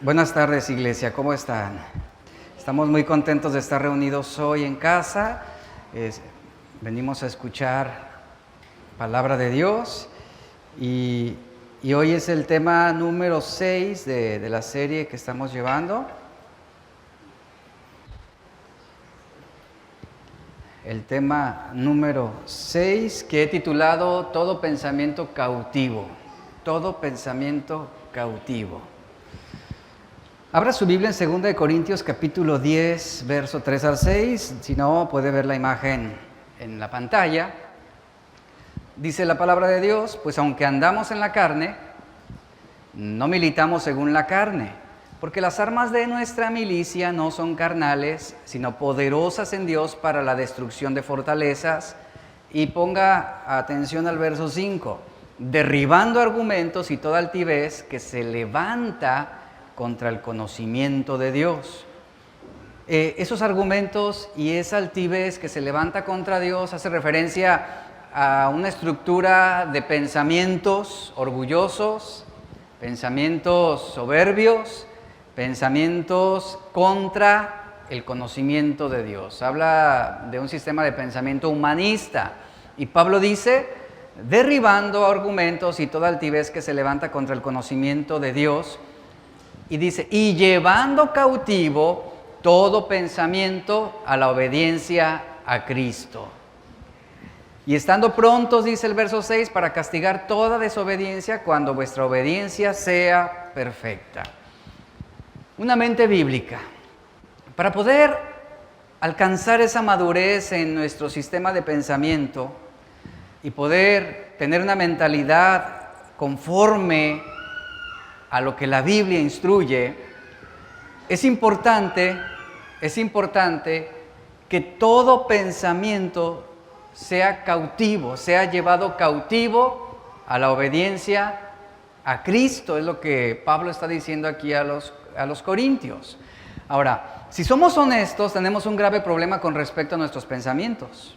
Buenas tardes, iglesia, ¿cómo están? Estamos muy contentos de estar reunidos hoy en casa. Venimos a escuchar palabra de Dios y hoy es el tema número 6 de la serie que estamos llevando. El tema número 6 que he titulado Todo pensamiento cautivo. Todo pensamiento cautivo. Abra su Biblia en 2 Corintios capítulo 10, verso 3 al 6. Si no, puede ver la imagen en la pantalla. Dice la palabra de Dios: pues aunque andamos en la carne, no militamos según la carne, porque las armas de nuestra milicia no son carnales, sino poderosas en Dios para la destrucción de fortalezas. Y ponga atención al verso 5. Derribando argumentos y toda altivez que se levanta contra el conocimiento de Dios. Esos argumentos y esa altivez que se levanta contra Dios hace referencia a una estructura de pensamientos orgullosos, pensamientos soberbios, pensamientos contra el conocimiento de Dios. Habla de un sistema de pensamiento humanista. Y Pablo dice: derribando argumentos y toda altivez que se levanta contra el conocimiento de Dios. Y dice: y llevando cautivo todo pensamiento a la obediencia a Cristo. Y estando prontos, dice el verso 6, para castigar toda desobediencia cuando vuestra obediencia sea perfecta. Una mente bíblica. Para poder alcanzar esa madurez en nuestro sistema de pensamiento y poder tener una mentalidad conforme a lo que la Biblia instruye, es importante que todo pensamiento sea cautivo, sea llevado cautivo a la obediencia a Cristo. Es lo que Pablo está diciendo aquí a los corintios. Ahora, si somos honestos, tenemos un grave problema con respecto a nuestros pensamientos.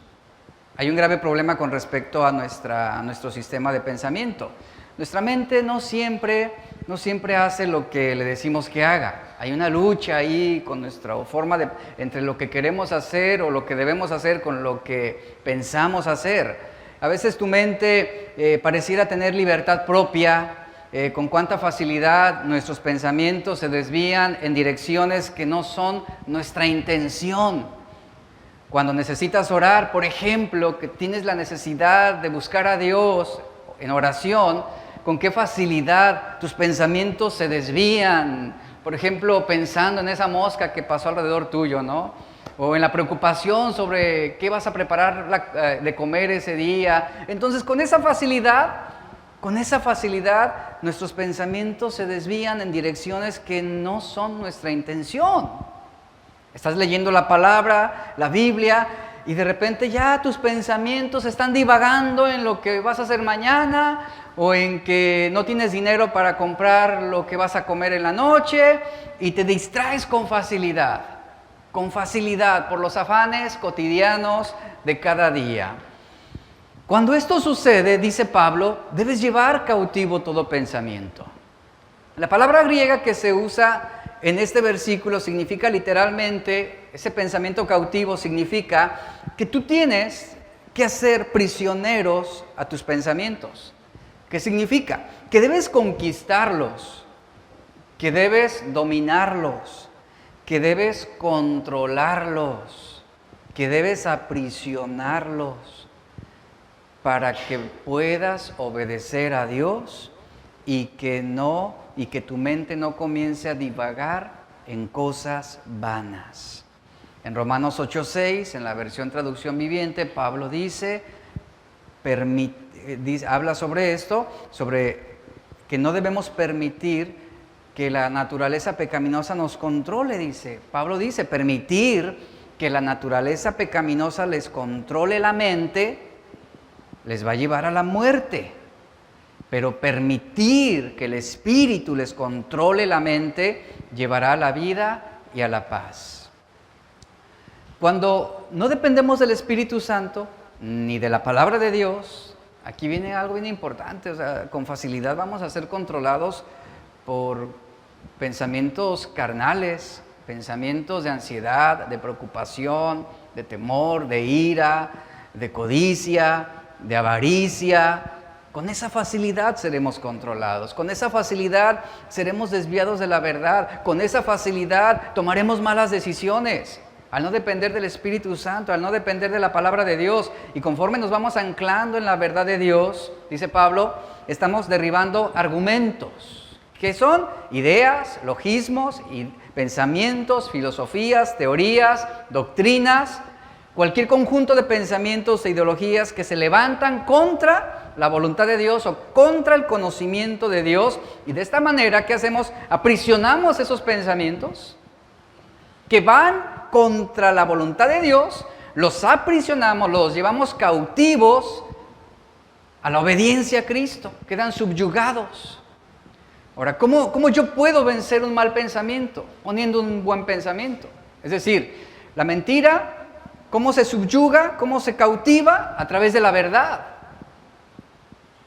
Hay un grave problema con respecto a nuestro sistema de pensamiento. Nuestra mente no siempre hace lo que le decimos que haga. Hay una lucha ahí con nuestra forma entre lo que queremos hacer o lo que debemos hacer con lo que pensamos hacer. A veces tu mente pareciera tener libertad propia. Con cuánta facilidad nuestros pensamientos se desvían en direcciones que no son nuestra intención. Cuando necesitas orar, por ejemplo, que tienes la necesidad de buscar a Dios en oración, con qué facilidad tus pensamientos se desvían. Por ejemplo, pensando en esa mosca que pasó alrededor tuyo, ¿no? O en la preocupación sobre qué vas a preparar de comer ese día. Entonces, con esa facilidad, nuestros pensamientos se desvían en direcciones que no son nuestra intención. Estás leyendo la palabra, la Biblia, y de repente ya tus pensamientos están divagando en lo que vas a hacer mañana, o en que no tienes dinero para comprar lo que vas a comer en la noche, y te distraes con facilidad por los afanes cotidianos de cada día. Cuando esto sucede, dice Pablo, debes llevar cautivo todo pensamiento. La palabra griega que se usa en este versículo significa literalmente, ese pensamiento cautivo significa que tú tienes que hacer prisioneros a tus pensamientos. ¿Qué significa? Que debes conquistarlos, que debes dominarlos, que debes controlarlos, que debes aprisionarlos para que puedas obedecer a Dios y que tu mente no comience a divagar en cosas vanas. En Romanos 8:6, en la versión traducción viviente, Pablo habla sobre esto, sobre que no debemos permitir que la naturaleza pecaminosa nos controle, dice. Pablo dice: permitir que la naturaleza pecaminosa les controle la mente les va a llevar a la muerte. Pero permitir que el Espíritu les controle la mente llevará a la vida y a la paz. Cuando no dependemos del Espíritu Santo ni de la palabra de Dios, aquí viene algo bien importante. O sea, con facilidad vamos a ser controlados por pensamientos carnales, pensamientos de ansiedad, de preocupación, de temor, de ira, de codicia, de avaricia. Con esa facilidad seremos controlados, con esa facilidad seremos desviados de la verdad, con esa facilidad tomaremos malas decisiones, al no depender del Espíritu Santo, al no depender de la palabra de Dios. Y conforme nos vamos anclando en la verdad de Dios, dice Pablo, estamos derribando argumentos, que son ideas, logismos, y pensamientos, filosofías, teorías, doctrinas, cualquier conjunto de pensamientos e ideologías que se levantan contra la voluntad de Dios o contra el conocimiento de Dios. Y de esta manera, ¿qué hacemos? Aprisionamos esos pensamientos que van contra la voluntad de Dios, los aprisionamos, los llevamos cautivos a la obediencia a Cristo, quedan subyugados. Ahora, ¿cómo yo puedo vencer un mal pensamiento poniendo un buen pensamiento? Es decir, la mentira, ¿cómo se subyuga? ¿Cómo se cautiva? A través de la verdad.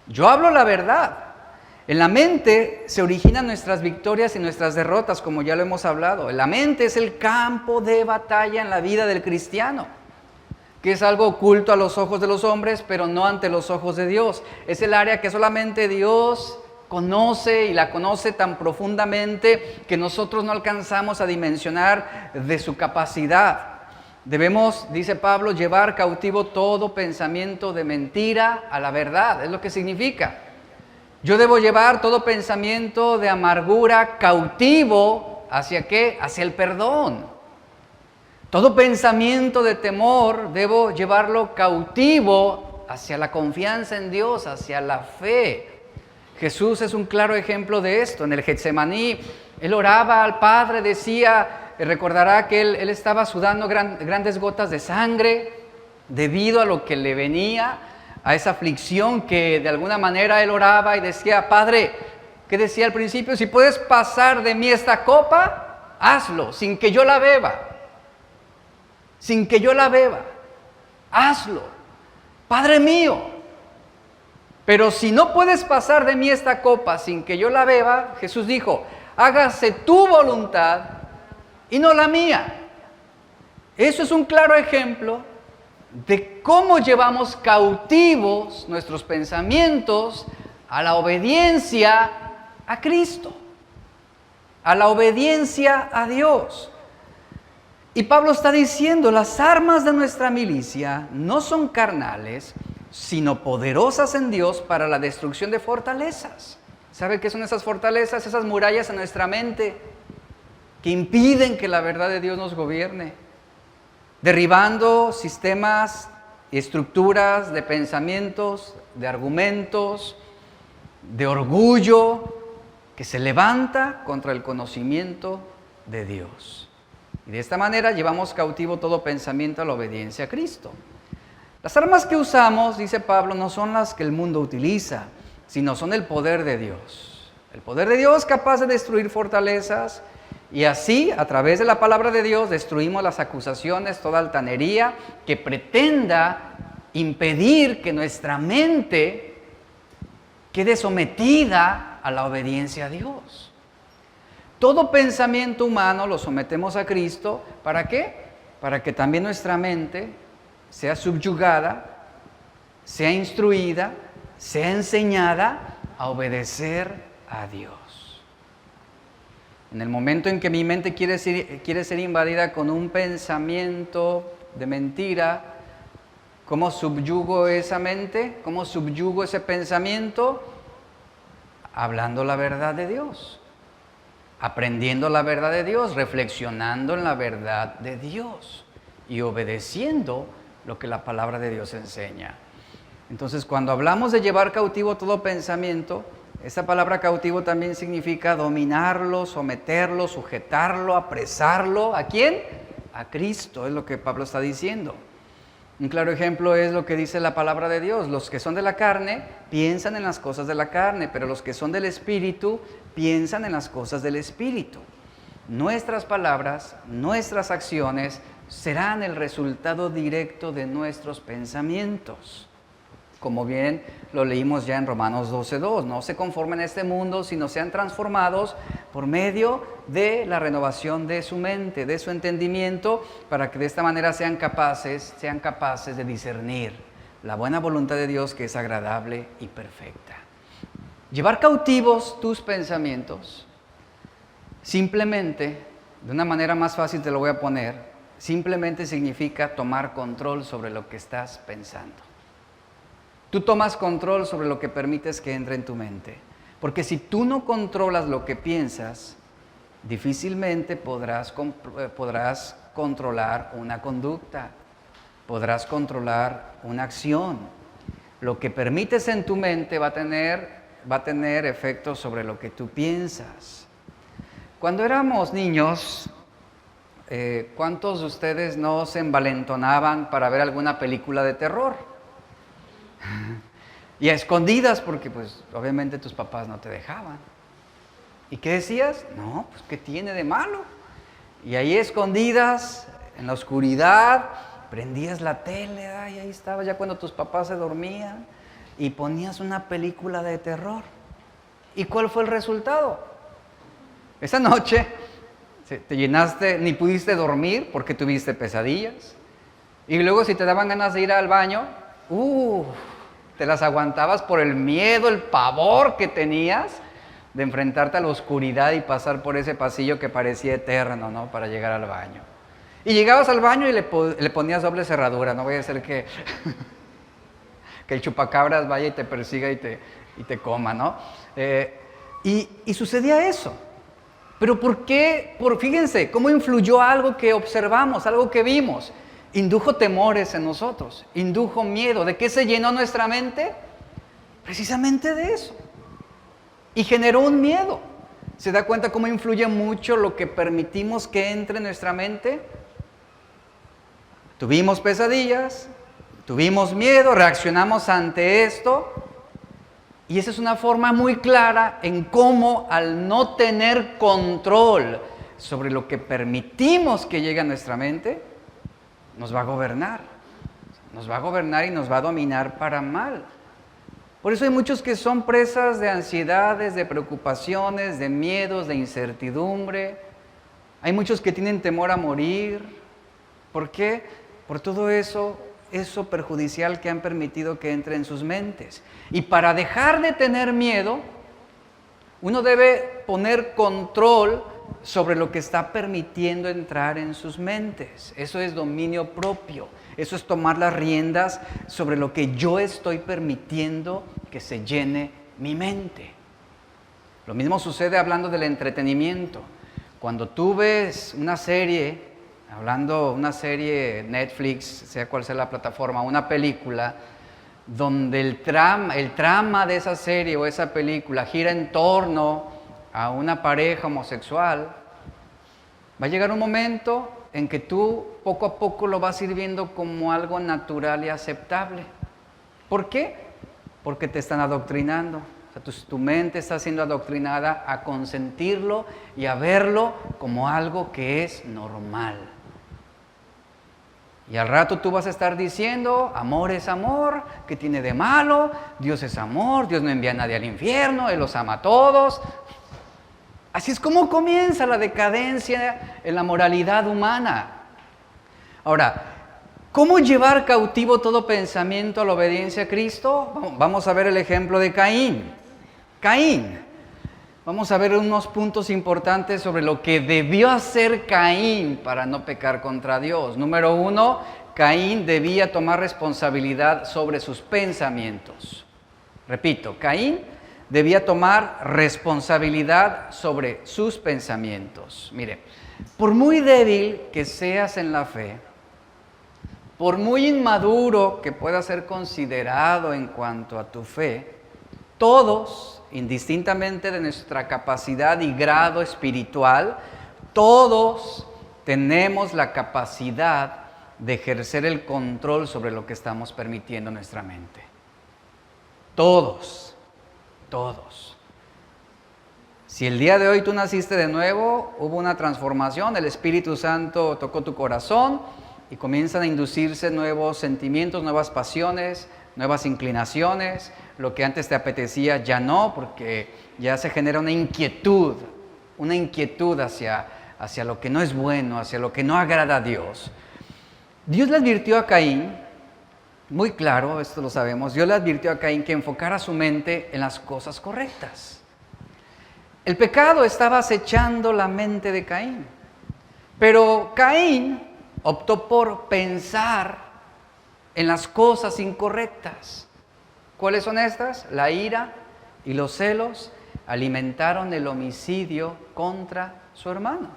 Yo hablo la verdad. En la mente se originan nuestras victorias y nuestras derrotas, como ya lo hemos hablado. La mente es el campo de batalla en la vida del cristiano, que es algo oculto a los ojos de los hombres, pero no ante los ojos de Dios. Es el área que solamente Dios conoce, y la conoce tan profundamente que nosotros no alcanzamos a dimensionar de su capacidad. Debemos, dice Pablo, llevar cautivo todo pensamiento de mentira a la verdad. Es lo que significa. Yo debo llevar todo pensamiento de amargura cautivo, ¿hacia qué? Hacia el perdón. Todo pensamiento de temor debo llevarlo cautivo hacia la confianza en Dios, hacia la fe. Jesús es un claro ejemplo de esto. En el Getsemaní, Él oraba al Padre, decía, recordará que él estaba sudando grandes gotas de sangre debido a lo que le venía, a esa aflicción que de alguna manera Él oraba y decía, Padre, ¿qué decía al principio? Si puedes pasar de mí esta copa, hazlo, sin que yo la beba. Sin que yo la beba, hazlo, Padre mío. Pero si no puedes pasar de mí esta copa sin que yo la beba, Jesús dijo, hágase tu voluntad y no la mía. Eso es un claro ejemplo de cómo llevamos cautivos nuestros pensamientos a la obediencia a Cristo, a la obediencia a Dios. Y Pablo está diciendo, las armas de nuestra milicia no son carnales, sino poderosas en Dios para la destrucción de fortalezas. ¿Sabe qué son esas fortalezas? Esas murallas en nuestra mente que impiden que la verdad de Dios nos gobierne, derribando sistemas y estructuras de pensamientos, de argumentos, de orgullo que se levanta contra el conocimiento de Dios. Y de esta manera llevamos cautivo todo pensamiento a la obediencia a Cristo. Las armas que usamos, dice Pablo, no son las que el mundo utiliza, sino son el poder de Dios. El poder de Dios capaz de destruir fortalezas, y así, a través de la palabra de Dios, destruimos las acusaciones, toda altanería que pretenda impedir que nuestra mente quede sometida a la obediencia a Dios. Todo pensamiento humano lo sometemos a Cristo, ¿para qué? Para que también nuestra mente sea subyugada, sea instruida, sea enseñada a obedecer a Dios. En el momento en que mi mente quiere ser invadida con un pensamiento de mentira, ¿cómo subyugo esa mente? ¿Cómo subyugo ese pensamiento? Hablando la verdad de Dios, aprendiendo la verdad de Dios, reflexionando en la verdad de Dios y obedeciendo lo que la palabra de Dios enseña. Entonces, cuando hablamos de llevar cautivo todo pensamiento, esta palabra cautivo también significa dominarlo, someterlo, sujetarlo, apresarlo. ¿A quién? A Cristo, es lo que Pablo está diciendo. Un claro ejemplo es lo que dice la palabra de Dios. Los que son de la carne piensan en las cosas de la carne, pero los que son del Espíritu piensan en las cosas del Espíritu. Nuestras palabras, nuestras acciones serán el resultado directo de nuestros pensamientos. como bien lo leímos ya en Romanos 12:2. No se conformen a este mundo, sino sean transformados por medio de la renovación de su mente, de su entendimiento, para que de esta manera sean capaces de discernir la buena voluntad de Dios, que es agradable y perfecta. Llevar cautivos tus pensamientos, simplemente, de una manera más fácil te lo voy a poner, simplemente significa tomar control sobre lo que estás pensando. Tú tomas control sobre lo que permites que entre en tu mente. Porque si tú no controlas lo que piensas, difícilmente podrás controlar una conducta, podrás controlar una acción. Lo que permites en tu mente va a tener efectos sobre lo que tú piensas. Cuando éramos niños, ¿cuántos de ustedes no se envalentonaban para ver alguna película de terror? Y a escondidas, porque pues obviamente tus papás no te dejaban. ¿Y qué decías? No, pues ¿qué tiene de malo? Y ahí escondidas, en la oscuridad, prendías la tele, y ahí estaba ya cuando tus papás se dormían, y ponías una película de terror. ¿Y cuál fue el resultado? Esa noche te llenaste, ni pudiste dormir porque tuviste pesadillas. Y luego si te daban ganas de ir al baño, te las aguantabas por el miedo, el pavor que tenías de enfrentarte a la oscuridad y pasar por ese pasillo que parecía eterno, ¿no? Para llegar al baño. Y llegabas al baño y le ponías doble cerradura, no vaya a ser que el chupacabras vaya y te persiga y te coma, ¿no? Y sucedía eso. ¿Pero por qué? Fíjense, ¿cómo influyó algo que observamos, algo que vimos? Indujo temores en nosotros, indujo miedo. ¿De qué se llenó nuestra mente? Precisamente de eso. Y generó un miedo. ¿Se da cuenta cómo influye mucho lo que permitimos que entre en nuestra mente? Tuvimos pesadillas, tuvimos miedo, reaccionamos ante esto. Y esa es una forma muy clara en cómo, al no tener control sobre lo que permitimos que llegue a nuestra mente, nos va a gobernar. Nos va a gobernar y nos va a dominar para mal. Por eso hay muchos que son presas de ansiedades, de preocupaciones, de miedos, de incertidumbre. Hay muchos que tienen temor a morir. ¿Por qué? Por todo eso perjudicial que han permitido que entre en sus mentes. Y para dejar de tener miedo, uno debe poner control sobre lo que está permitiendo entrar en sus mentes. Eso es dominio propio. Eso es tomar las riendas sobre lo que yo estoy permitiendo que se llene mi mente. Lo mismo sucede hablando del entretenimiento. Cuando tú ves una serie, una serie Netflix, sea cual sea la plataforma, una película, donde el trama de esa serie o esa película gira en torno a una pareja homosexual, va a llegar un momento en que tú poco a poco lo vas a ir viendo como algo natural y aceptable. ¿Por qué? Porque te están adoctrinando. O sea, tu mente está siendo adoctrinada a consentirlo y a verlo como algo que es normal. Y al rato tú vas a estar diciendo, amor es amor, ¿qué tiene de malo? Dios es amor, Dios no envía a nadie al infierno, Él los ama a todos. Así es como comienza la decadencia en la moralidad humana. Ahora, ¿cómo llevar cautivo todo pensamiento a la obediencia a Cristo? Vamos a ver el ejemplo de Caín. Vamos a ver unos puntos importantes sobre lo que debió hacer Caín para no pecar contra Dios. Número 1, Caín debía tomar responsabilidad sobre sus pensamientos. Repito, Caín debía tomar responsabilidad sobre sus pensamientos. Mire, por muy débil que seas en la fe, por muy inmaduro que puedas ser considerado en cuanto a tu fe, todos, indistintamente de nuestra capacidad y grado espiritual, todos tenemos la capacidad de ejercer el control sobre lo que estamos permitiendo en nuestra mente. Todos. Si el día de hoy tú naciste de nuevo, hubo una transformación, el Espíritu Santo tocó tu corazón y comienzan a inducirse nuevos sentimientos, nuevas pasiones, nuevas inclinaciones, lo que antes te apetecía ya no, porque ya se genera una inquietud hacia lo que no es bueno, hacia lo que no agrada a Dios. Dios le advirtió a Caín, muy claro, esto lo sabemos, Dios le advirtió a Caín que enfocara su mente en las cosas correctas. El pecado estaba acechando la mente de Caín, pero Caín optó por pensar en las cosas incorrectas. ¿Cuáles son estas? La ira y los celos alimentaron el homicidio contra su hermano.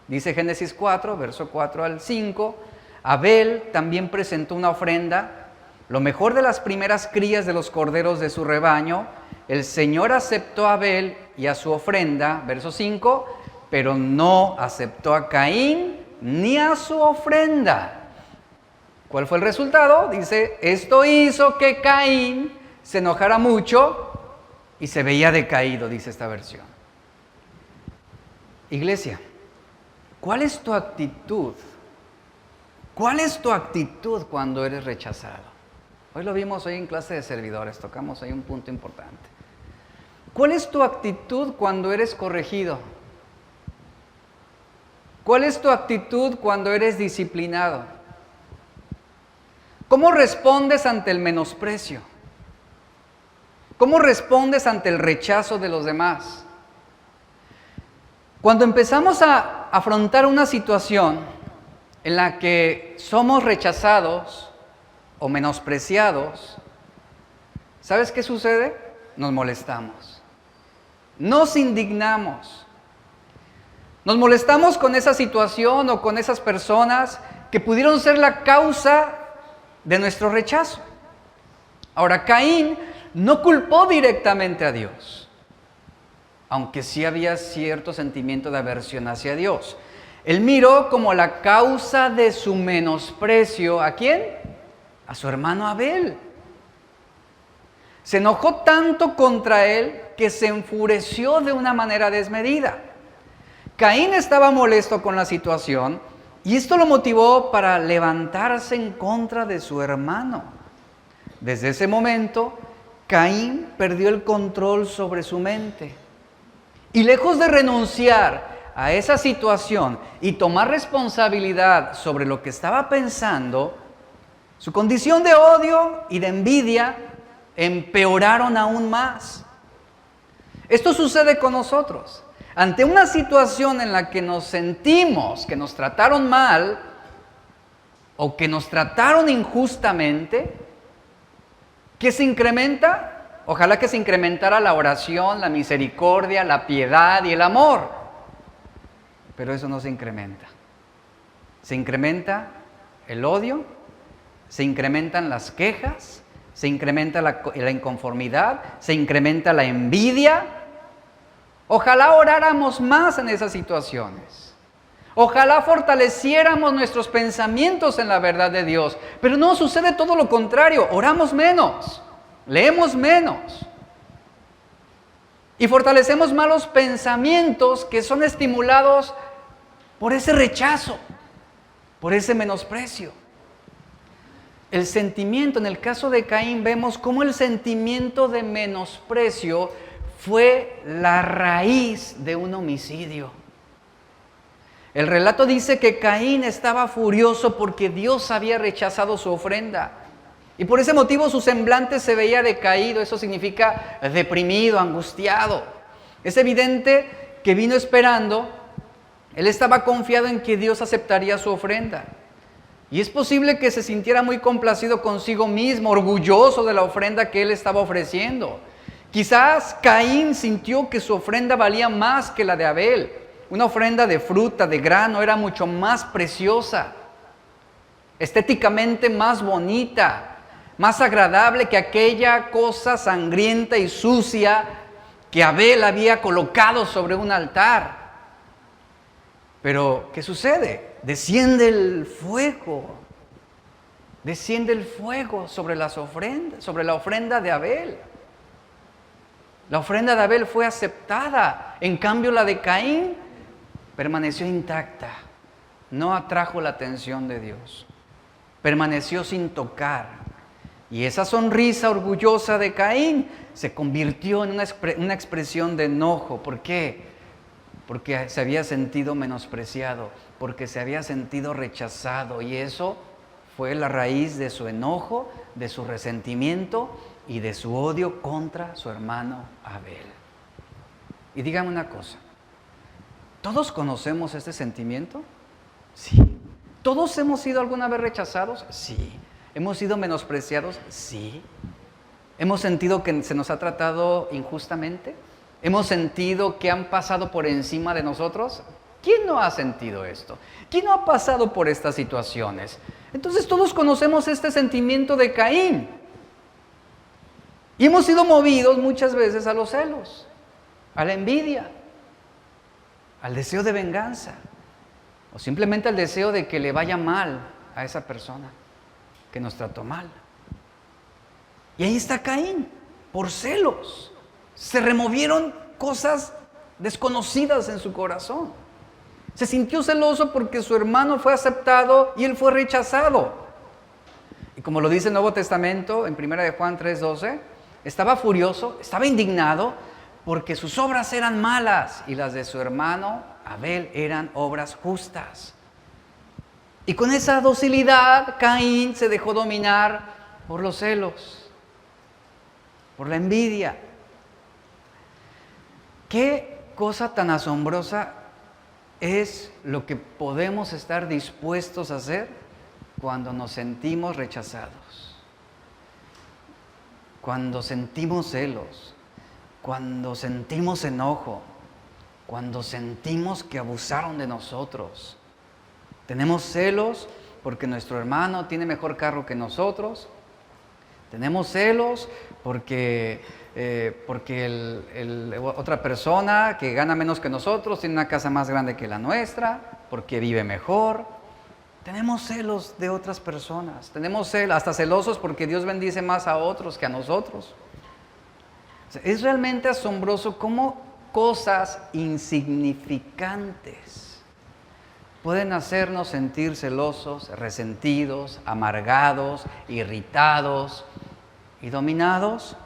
Dice Génesis 4, verso 4 al 5, Abel también presentó una ofrenda, lo mejor de las primeras crías de los corderos de su rebaño. El Señor aceptó a Abel y a su ofrenda, verso 5, pero no aceptó a Caín ni a su ofrenda. ¿Cuál fue el resultado? Dice, esto hizo que Caín se enojara mucho y se veía decaído, dice esta versión. Iglesia, ¿cuál es tu actitud? ¿Cuál es tu actitud cuando eres rechazado? Hoy lo vimos hoy en clase de servidores, tocamos ahí un punto importante. ¿Cuál es tu actitud cuando eres corregido? ¿Cuál es tu actitud cuando eres disciplinado? ¿Cómo respondes ante el menosprecio? ¿Cómo respondes ante el rechazo de los demás? Cuando empezamos a afrontar una situación en la que somos rechazados o menospreciados, ¿sabes qué sucede? Nos molestamos, nos indignamos, nos molestamos con esa situación o con esas personas que pudieron ser la causa de nuestro rechazo. Ahora, Caín no culpó directamente a Dios, aunque sí había cierto sentimiento de aversión hacia Dios. Él miró como la causa de su menosprecio, ¿a quién? A su hermano Abel. Se enojó tanto contra él que se enfureció de una manera desmedida. Caín estaba molesto con la situación y esto lo motivó para levantarse en contra de su hermano. Desde ese momento, Caín perdió el control sobre su mente. Y lejos de renunciar a esa situación y tomar responsabilidad sobre lo que estaba pensando, su condición de odio y de envidia empeoraron aún más. Esto sucede con nosotros. Ante una situación en la que nos sentimos que nos trataron mal o que nos trataron injustamente, ¿qué se incrementa? Ojalá que se incrementara la oración, la misericordia, la piedad y el amor. Pero eso no se incrementa. Se incrementa el odio, se incrementan las quejas, se incrementa la inconformidad, se incrementa la envidia. Ojalá oráramos más en esas situaciones. Ojalá fortaleciéramos nuestros pensamientos en la verdad de Dios. Pero no, sucede todo lo contrario. Oramos menos, leemos menos. Y fortalecemos malos pensamientos que son estimulados por ese rechazo, por ese menosprecio. El sentimiento, en el caso de Caín, vemos cómo el sentimiento de menosprecio fue la raíz de un homicidio. El relato dice que Caín estaba furioso porque Dios había rechazado su ofrenda. Y por ese motivo su semblante se veía decaído, eso significa deprimido, angustiado. Es evidente que vino esperando, él estaba confiado en que Dios aceptaría su ofrenda. Y es posible que se sintiera muy complacido consigo mismo, orgulloso de la ofrenda que él estaba ofreciendo. Quizás Caín sintió que su ofrenda valía más que la de Abel. Una ofrenda de fruta, de grano, era mucho más preciosa, estéticamente más bonita, más agradable que aquella cosa sangrienta y sucia que Abel había colocado sobre un altar. Pero, ¿qué sucede? Desciende el fuego sobre las ofrendas, sobre la ofrenda de Abel. La ofrenda de Abel fue aceptada, en cambio la de Caín permaneció intacta, no atrajo la atención de Dios, permaneció sin tocar. Y esa sonrisa orgullosa de Caín se convirtió en una expresión de enojo. ¿Por qué? Porque se había sentido menospreciado, porque se había sentido rechazado. Y eso fue la raíz de su enojo, de su resentimiento y de su odio contra su hermano Abel. Y dígame una cosa, ¿todos conocemos este sentimiento? Sí. ¿Todos hemos sido alguna vez rechazados? Sí. ¿Hemos sido menospreciados? Sí. ¿Hemos sentido que se nos ha tratado injustamente? ¿Hemos sentido que han pasado por encima de nosotros? ¿Quién no ha sentido esto? ¿Quién no ha pasado por estas situaciones? Entonces todos conocemos este sentimiento de Caín. Y hemos sido movidos muchas veces a los celos, a la envidia, al deseo de venganza, o simplemente al deseo de que le vaya mal a esa persona que nos trató mal. Y ahí está Caín, por celos. Se removieron cosas desconocidas en su corazón. Se sintió celoso porque su hermano fue aceptado y él fue rechazado. Y como lo dice el Nuevo Testamento, en 1 de Juan 3:12, estaba furioso, estaba indignado porque sus obras eran malas y las de su hermano Abel eran obras justas. Y con esa docilidad, Caín se dejó dominar por los celos, por la envidia. ¿Qué cosa tan asombrosa es lo que podemos estar dispuestos a hacer cuando nos sentimos rechazados? Cuando sentimos celos, cuando sentimos enojo, cuando sentimos que abusaron de nosotros. Tenemos celos porque nuestro hermano tiene mejor carro que nosotros. Tenemos celos porque otra persona que gana menos que nosotros tiene una casa más grande que la nuestra, porque vive mejor. Tenemos celos de otras personas. Tenemos celos, hasta celosos porque Dios bendice más a otros que a nosotros. O sea, es realmente asombroso cómo cosas insignificantes pueden hacernos sentir celosos, resentidos, amargados, irritados y dominados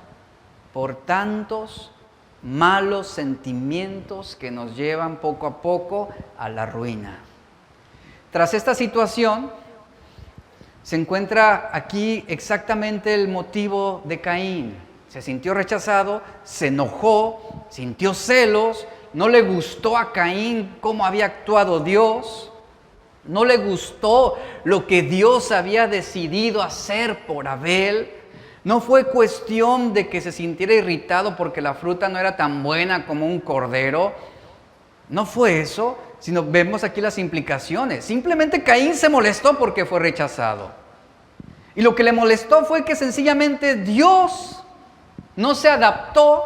por tantos malos sentimientos que nos llevan poco a poco a la ruina. Tras esta situación, se encuentra aquí exactamente el motivo de Caín. Se sintió rechazado, se enojó, sintió celos, no le gustó a Caín cómo había actuado Dios. No le gustó lo que Dios había decidido hacer por Abel. No fue cuestión de que se sintiera irritado porque la fruta no era tan buena como un cordero. No fue eso, sino vemos aquí las implicaciones. Simplemente Caín se molestó porque fue rechazado. Y lo que le molestó fue que sencillamente Dios no se adaptó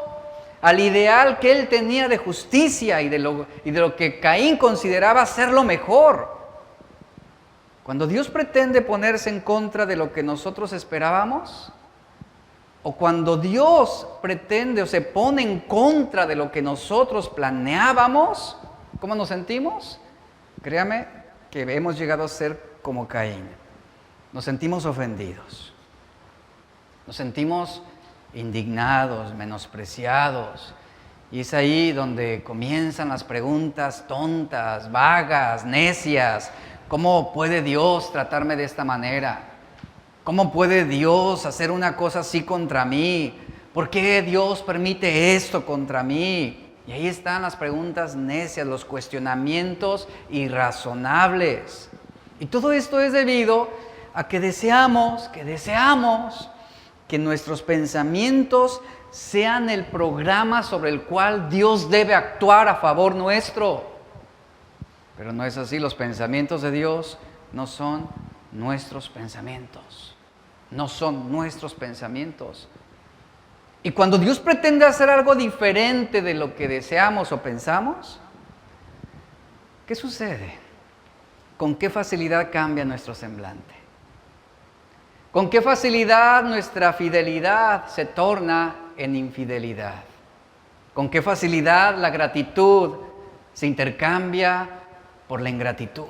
al ideal que él tenía de justicia y de lo que Caín consideraba ser lo mejor. Cuando Dios pretende ponerse en contra de lo que nosotros esperábamos, o cuando Dios pretende o se pone en contra de lo que nosotros planeábamos, ¿cómo nos sentimos? Créame que hemos llegado a ser como Caín. Nos sentimos ofendidos, nos sentimos indignados, menospreciados. Y es ahí donde comienzan las preguntas tontas, vagas, necias. ¿Cómo puede Dios tratarme de esta manera? ¿Cómo puede Dios hacer una cosa así contra mí? ¿Por qué Dios permite esto contra mí? Y ahí están las preguntas necias, los cuestionamientos irrazonables. Y todo esto es debido a que deseamos que nuestros pensamientos sean el programa sobre el cual Dios debe actuar a favor nuestro. Pero no es así, los pensamientos de Dios no son nuestros pensamientos. No son nuestros pensamientos. Y cuando Dios pretende hacer algo diferente de lo que deseamos o pensamos, ¿qué sucede? ¿Con qué facilidad cambia nuestro semblante? ¿Con qué facilidad nuestra fidelidad se torna en infidelidad? ¿Con qué facilidad la gratitud se intercambia por la ingratitud?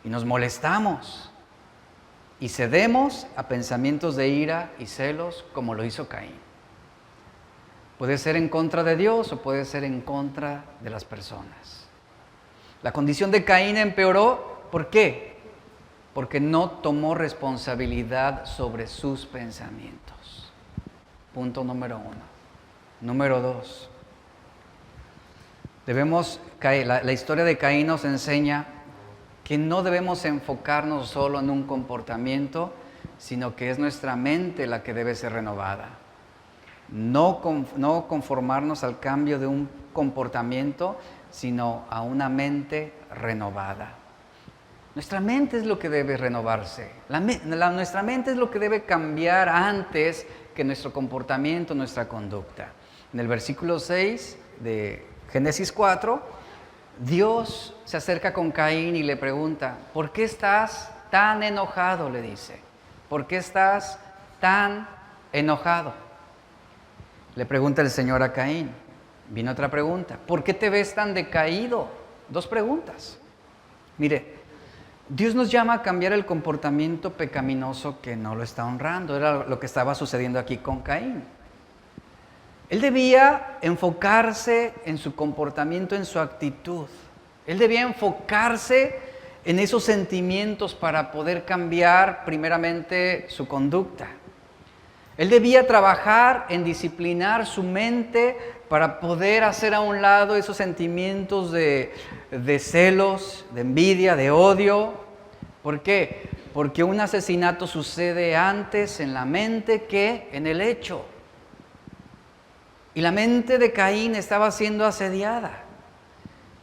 Y nos molestamos y cedemos a pensamientos de ira y celos como lo hizo Caín. Puede ser en contra de Dios o puede ser en contra de las personas. La condición de Caín empeoró. ¿Por qué? Porque no tomó responsabilidad sobre sus pensamientos. Punto número 1. Número 2. La historia de Caín nos enseña que no debemos enfocarnos solo en un comportamiento, sino que es nuestra mente la que debe ser renovada. No conformarnos al cambio de un comportamiento, sino a una mente renovada. Nuestra mente es lo que debe renovarse. Nuestra mente es lo que debe cambiar antes que nuestro comportamiento, nuestra conducta. En el versículo 6 de Génesis 4, Dios se acerca con Caín y le pregunta, ¿por qué estás tan enojado?, le dice. ¿Por qué estás tan enojado? Le pregunta el Señor a Caín. Viene otra pregunta, ¿por qué te ves tan decaído? 2 preguntas. Mire, Dios nos llama a cambiar el comportamiento pecaminoso que no lo está honrando. Era lo que estaba sucediendo aquí con Caín. Él debía enfocarse en su comportamiento, en su actitud. Él debía enfocarse en esos sentimientos para poder cambiar primeramente su conducta. Él debía trabajar en disciplinar su mente para poder hacer a un lado esos sentimientos de celos, de envidia, de odio. ¿Por qué? Porque un asesinato sucede antes en la mente que en el hecho. Y la mente de Caín estaba siendo asediada.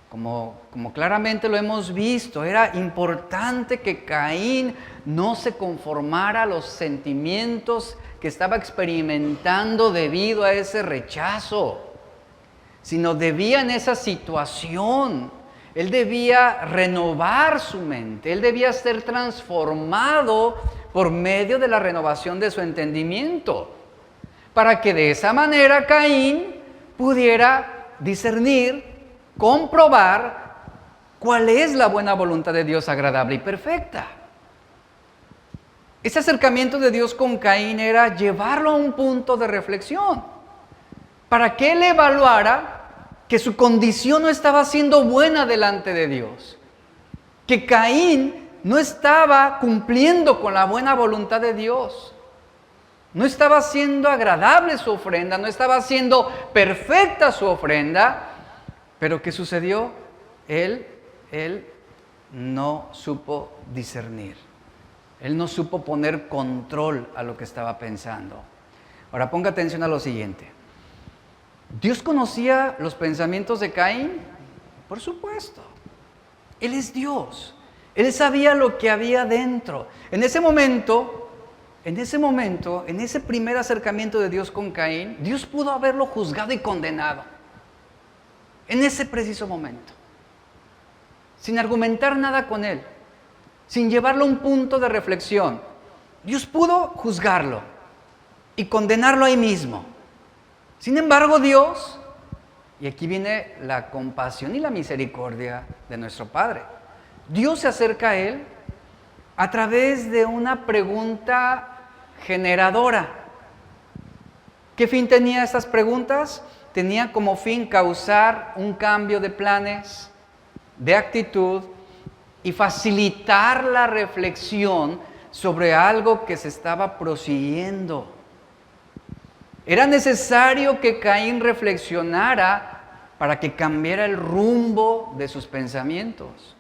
Como claramente lo hemos visto, era importante que Caín no se conformara a los sentimientos que estaba experimentando debido a ese rechazo, sino debía en esa situación, él debía renovar su mente, él debía ser transformado por medio de la renovación de su entendimiento, para que de esa manera Caín pudiera discernir, comprobar cuál es la buena voluntad de Dios agradable y perfecta. Ese acercamiento de Dios con Caín era llevarlo a un punto de reflexión, para que él evaluara que su condición no estaba siendo buena delante de Dios, que Caín no estaba cumpliendo con la buena voluntad de Dios, no estaba siendo agradable su ofrenda, no estaba siendo perfecta su ofrenda. Pero ¿qué sucedió? Él no supo discernir. Él no supo poner control a lo que estaba pensando. Ahora ponga atención a lo siguiente. ¿Dios conocía los pensamientos de Caín? Por supuesto. Él es Dios. Él sabía lo que había dentro. En ese primer acercamiento de Dios con Caín, Dios pudo haberlo juzgado y condenado. En ese preciso momento. Sin argumentar nada con él. Sin llevarlo a un punto de reflexión. Dios pudo juzgarlo y condenarlo ahí mismo. Sin embargo, Dios, y aquí viene la compasión y la misericordia de nuestro Padre. Dios se acerca a él a través de una pregunta generadora. ¿Qué fin tenía estas preguntas? Tenía como fin causar un cambio de planes, de actitud y facilitar la reflexión sobre algo que se estaba prosiguiendo. Era necesario que Caín reflexionara para que cambiara el rumbo de sus pensamientos.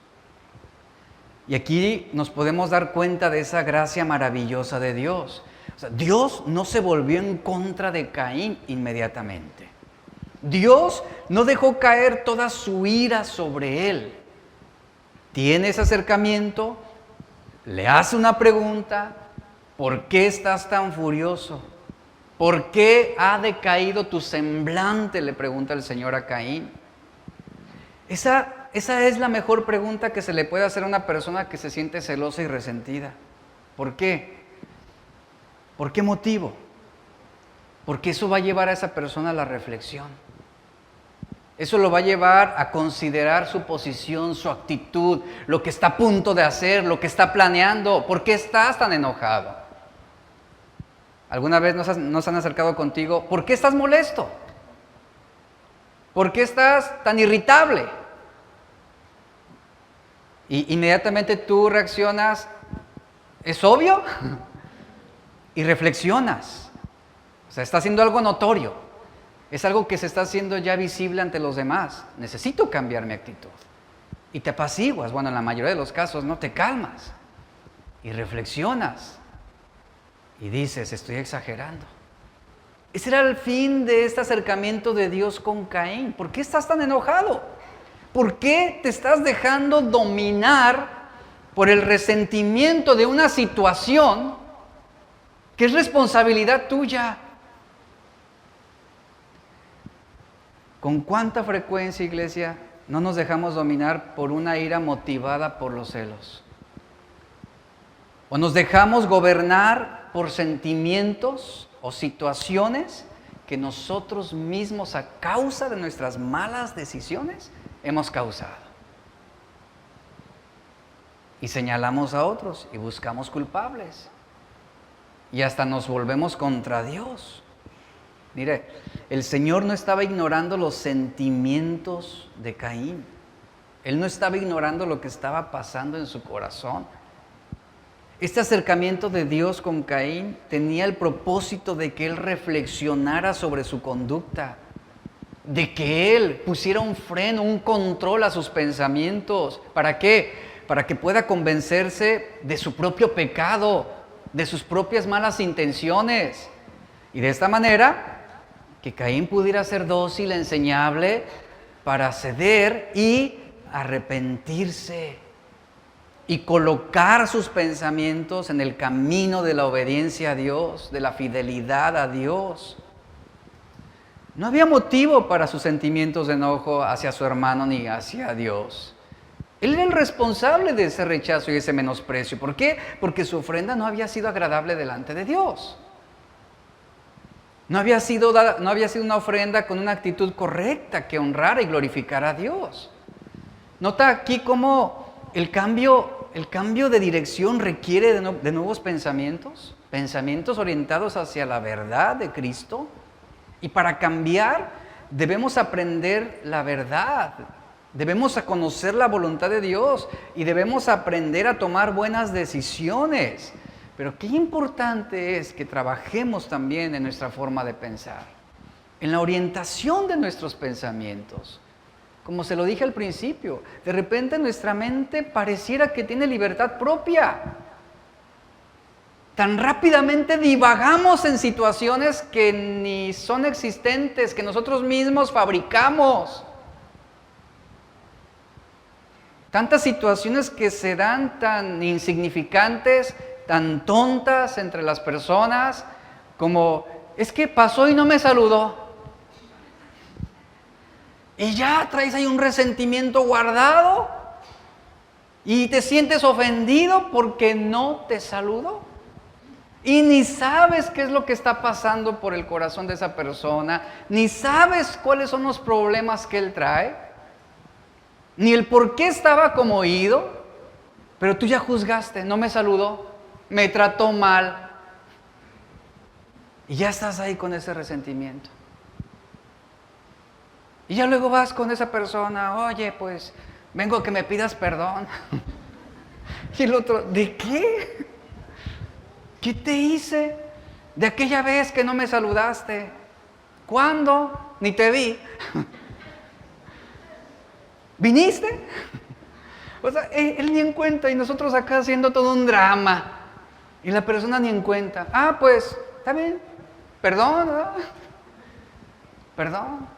Y aquí nos podemos dar cuenta de esa gracia maravillosa de Dios. O sea, Dios no se volvió en contra de Caín inmediatamente. Dios no dejó caer toda su ira sobre él. Tiene ese acercamiento, le hace una pregunta: ¿por qué estás tan furioso? ¿Por qué ha decaído tu semblante?, le pregunta el Señor a Caín. Esa es la mejor pregunta que se le puede hacer a una persona que se siente celosa y resentida. ¿Por qué? ¿Por qué motivo? Porque eso va a llevar a esa persona a la reflexión. Eso lo va a llevar a considerar su posición, su actitud, lo que está a punto de hacer, lo que está planeando. ¿Por qué estás tan enojado? ¿Alguna vez nos han acercado contigo? ¿Por qué estás molesto? ¿Por qué estás tan irritable? Y inmediatamente tú reaccionas, ¿es obvio? Y reflexionas. O sea, está haciendo algo notorio. Es algo que se está haciendo ya visible ante los demás. Necesito cambiar mi actitud. Y te apaciguas. Bueno, en la mayoría de los casos no te calmas. Y reflexionas. Y dices, estoy exagerando. Ese era el fin de este acercamiento de Dios con Caín. ¿Por qué estás tan enojado? ¿Por qué te estás dejando dominar por el resentimiento de una situación que es responsabilidad tuya? ¿Con cuánta frecuencia, iglesia, no nos dejamos dominar por una ira motivada por los celos? ¿O nos dejamos gobernar por sentimientos o situaciones que nosotros mismos, a causa de nuestras malas decisiones, hemos causado? Y señalamos a otros y buscamos culpables. Y hasta nos volvemos contra Dios. Mire, el Señor no estaba ignorando los sentimientos de Caín. Él no estaba ignorando lo que estaba pasando en su corazón. Este acercamiento de Dios con Caín tenía el propósito de que él reflexionara sobre su conducta, de que él pusiera un freno, un control a sus pensamientos. ¿Para qué? Para que pueda convencerse de su propio pecado, de sus propias malas intenciones. Y de esta manera, que Caín pudiera ser dócil, enseñable, para ceder y arrepentirse y colocar sus pensamientos en el camino de la obediencia a Dios, de la fidelidad a Dios. No había motivo para sus sentimientos de enojo hacia su hermano ni hacia Dios. Él era el responsable de ese rechazo y ese menosprecio. ¿Por qué? Porque su ofrenda no había sido agradable delante de Dios. No había sido una ofrenda con una actitud correcta que honrara y glorificara a Dios. Nota aquí cómo el cambio de dirección requiere de nuevos pensamientos orientados hacia la verdad de Cristo. Y para cambiar debemos aprender la verdad, debemos conocer la voluntad de Dios y debemos aprender a tomar buenas decisiones. Pero qué importante es que trabajemos también en nuestra forma de pensar, en la orientación de nuestros pensamientos. Como se lo dije al principio, de repente nuestra mente pareciera que tiene libertad propia. Tan rápidamente divagamos en situaciones que ni son existentes, que nosotros mismos fabricamos. Tantas situaciones que se dan tan insignificantes, tan tontas entre las personas, como, es que pasó y no me saludó. Y ya traes ahí un resentimiento guardado y te sientes ofendido porque no te saludó. Y ni sabes qué es lo que está pasando por el corazón de esa persona, ni sabes cuáles son los problemas que él trae, ni el por qué estaba como oído, pero tú ya juzgaste, no me saludó, me trató mal. Y ya estás ahí con ese resentimiento. Y ya luego vas con esa persona, oye, pues vengo a que me pidas perdón. Y el otro, ¿de qué? ¿Qué te hice? De aquella vez que no me saludaste. ¿Cuándo? Ni te vi. ¿Viniste? O sea, él ni en cuenta y nosotros acá haciendo todo un drama. Y la persona ni en cuenta. Ah, pues, está bien. Perdón, ¿verdad? Perdón.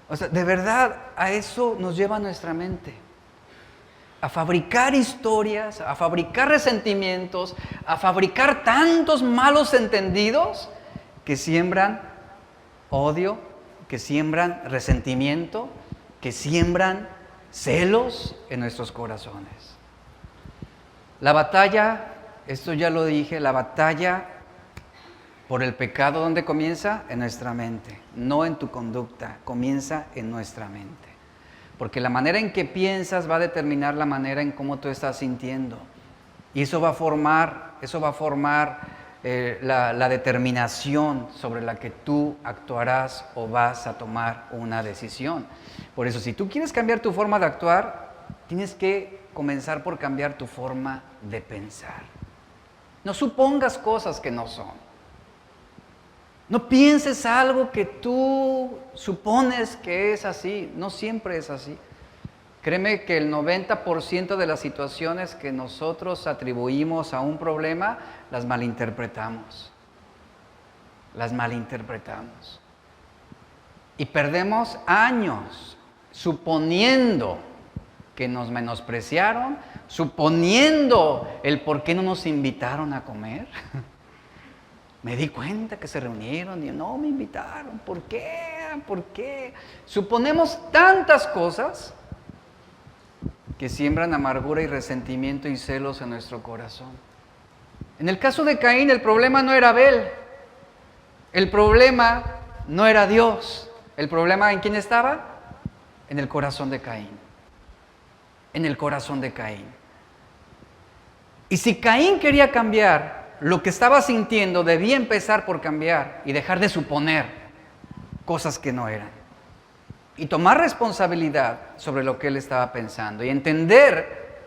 O sea, de verdad, a eso nos lleva nuestra mente. A fabricar historias, a fabricar resentimientos, a fabricar tantos malos entendidos que siembran odio, que siembran resentimiento, que siembran celos en nuestros corazones. La batalla, esto ya lo dije, la batalla Por el pecado, ¿dónde comienza? En nuestra mente, no en tu conducta, comienza en nuestra mente. Porque la manera en que piensas va a determinar la manera en cómo tú estás sintiendo. Y eso va a formar la determinación sobre la que tú actuarás o vas a tomar una decisión. Por eso, si tú quieres cambiar tu forma de actuar, tienes que comenzar por cambiar tu forma de pensar. No supongas cosas que no son. No pienses algo que tú supones que es así. No siempre es así. Créeme que el 90% de las situaciones que nosotros atribuimos a un problema, las malinterpretamos. Las malinterpretamos. Y perdemos años suponiendo que nos menospreciaron, suponiendo el por qué no nos invitaron a comer. Me di cuenta que se reunieron y no me invitaron. ¿Por qué? ¿Por qué? Suponemos tantas cosas que siembran amargura y resentimiento y celos en nuestro corazón. En el caso de Caín, el problema no era Abel. El problema no era Dios. ¿El problema en quién estaba? En el corazón de Caín. En el corazón de Caín. Y si Caín quería cambiar lo que estaba sintiendo, debía empezar por cambiar y dejar de suponer cosas que no eran. Y tomar responsabilidad sobre lo que él estaba pensando y entender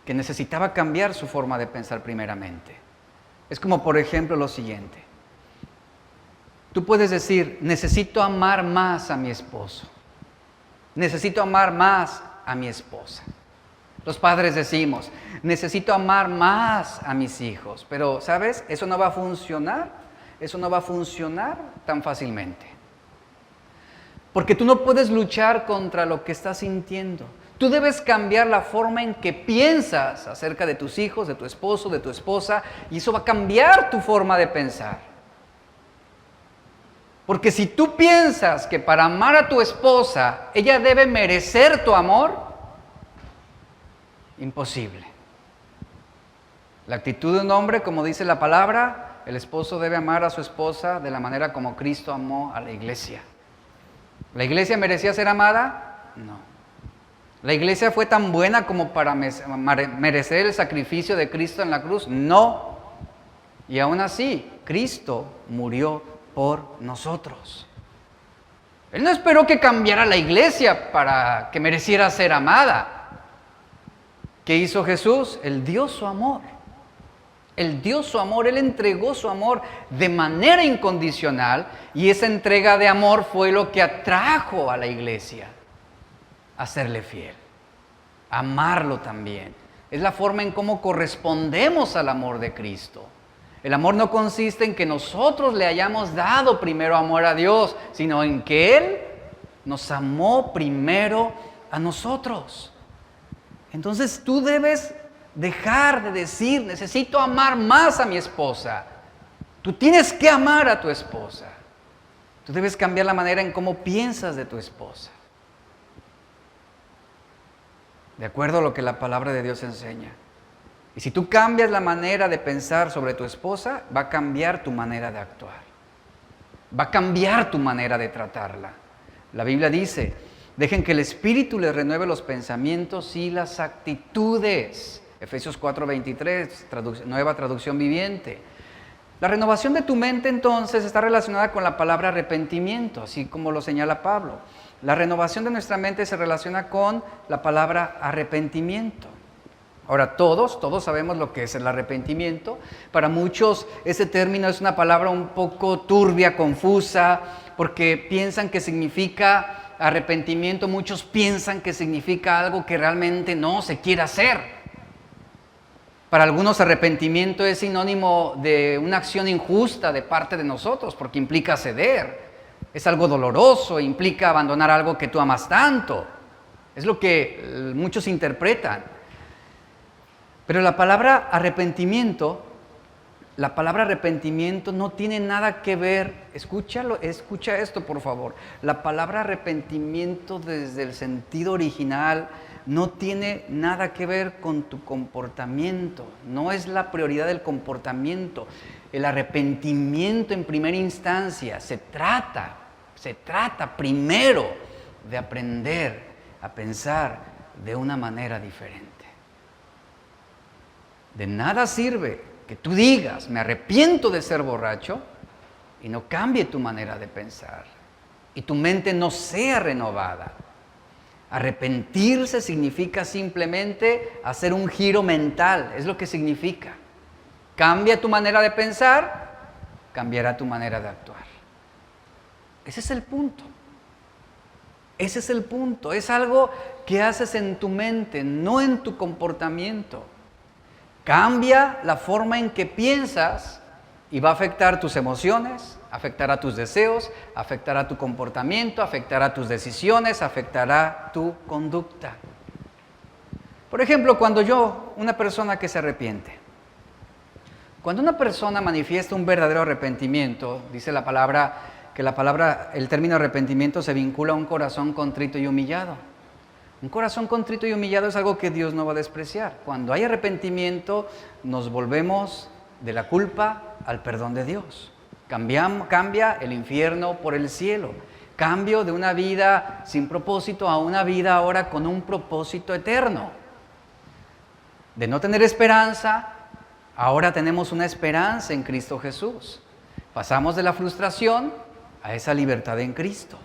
que necesitaba cambiar su forma de pensar primeramente. Es como, por ejemplo, lo siguiente. Tú puedes decir, necesito amar más a mi esposo. Necesito amar más a mi esposa. Los padres decimos, necesito amar más a mis hijos. Pero, ¿sabes? Eso no va a funcionar. Eso no va a funcionar tan fácilmente. Porque tú no puedes luchar contra lo que estás sintiendo. Tú debes cambiar la forma en que piensas acerca de tus hijos, de tu esposo, de tu esposa, y eso va a cambiar tu forma de pensar. Porque si tú piensas que para amar a tu esposa, ella debe merecer tu amor, imposible. La actitud de un hombre, como dice la palabra, el esposo debe amar a su esposa de la manera como Cristo amó a la iglesia. ¿La iglesia merecía ser amada? No. ¿La iglesia fue tan buena como para merecer el sacrificio de Cristo en la cruz? No. Y aún así, Cristo murió por nosotros. Él no esperó que cambiara la iglesia para que mereciera ser amada. ¿Qué hizo Jesús? Él dio su amor. Él dio su amor, Él entregó su amor de manera incondicional y esa entrega de amor fue lo que atrajo a la iglesia a serle fiel, a amarlo también. Es la forma en cómo correspondemos al amor de Cristo. El amor no consiste en que nosotros le hayamos dado primero amor a Dios, sino en que Él nos amó primero a nosotros. Entonces tú debes dejar de decir, necesito amar más a mi esposa. Tú tienes que amar a tu esposa. Tú debes cambiar la manera en cómo piensas de tu esposa. De acuerdo a lo que la palabra de Dios enseña. Y si tú cambias la manera de pensar sobre tu esposa, va a cambiar tu manera de actuar. Va a cambiar tu manera de tratarla. La Biblia dice, dejen que el Espíritu les renueve los pensamientos y las actitudes. Efesios 4:23, nueva traducción viviente. La renovación de tu mente entonces está relacionada con la palabra arrepentimiento, así como lo señala Pablo. La renovación de nuestra mente se relaciona con la palabra arrepentimiento. Ahora, todos sabemos lo que es el arrepentimiento. Para muchos ese término es una palabra un poco turbia, confusa, porque piensan que significa arrepentimiento. Muchos piensan que significa algo que realmente no se quiere hacer. Para algunos arrepentimiento es sinónimo de una acción injusta de parte de nosotros, porque implica ceder. Es algo doloroso, implica abandonar algo que tú amas tanto. Es lo que muchos interpretan. Pero la palabra arrepentimiento La palabra arrepentimiento no tiene nada que ver, escucha esto por favor, la palabra arrepentimiento desde el sentido original no tiene nada que ver con tu comportamiento, no es la prioridad del comportamiento. El arrepentimiento en primera instancia se trata primero de aprender a pensar de una manera diferente. De nada sirve que tú digas, me arrepiento de ser borracho, y no cambie tu manera de pensar, y tu mente no sea renovada. Arrepentirse significa simplemente hacer un giro mental, es lo que significa. Cambia tu manera de pensar, cambiará tu manera de actuar. Ese es el punto. Ese es el punto. Es algo que haces en tu mente, no en tu comportamiento. Cambia la forma en que piensas y va a afectar tus emociones, afectará tus deseos, afectará tu comportamiento, afectará tus decisiones, afectará tu conducta. Por ejemplo, una persona que se arrepiente, cuando una persona manifiesta un verdadero arrepentimiento, dice la palabra, el término arrepentimiento se vincula a un corazón contrito y humillado. Un corazón contrito y humillado es algo que Dios no va a despreciar. Cuando hay arrepentimiento, nos volvemos de la culpa al perdón de Dios. Cambia el infierno por el cielo. Cambio de una vida sin propósito a una vida ahora con un propósito eterno. De no tener esperanza, ahora tenemos una esperanza en Cristo Jesús. Pasamos de la frustración a esa libertad en Cristo.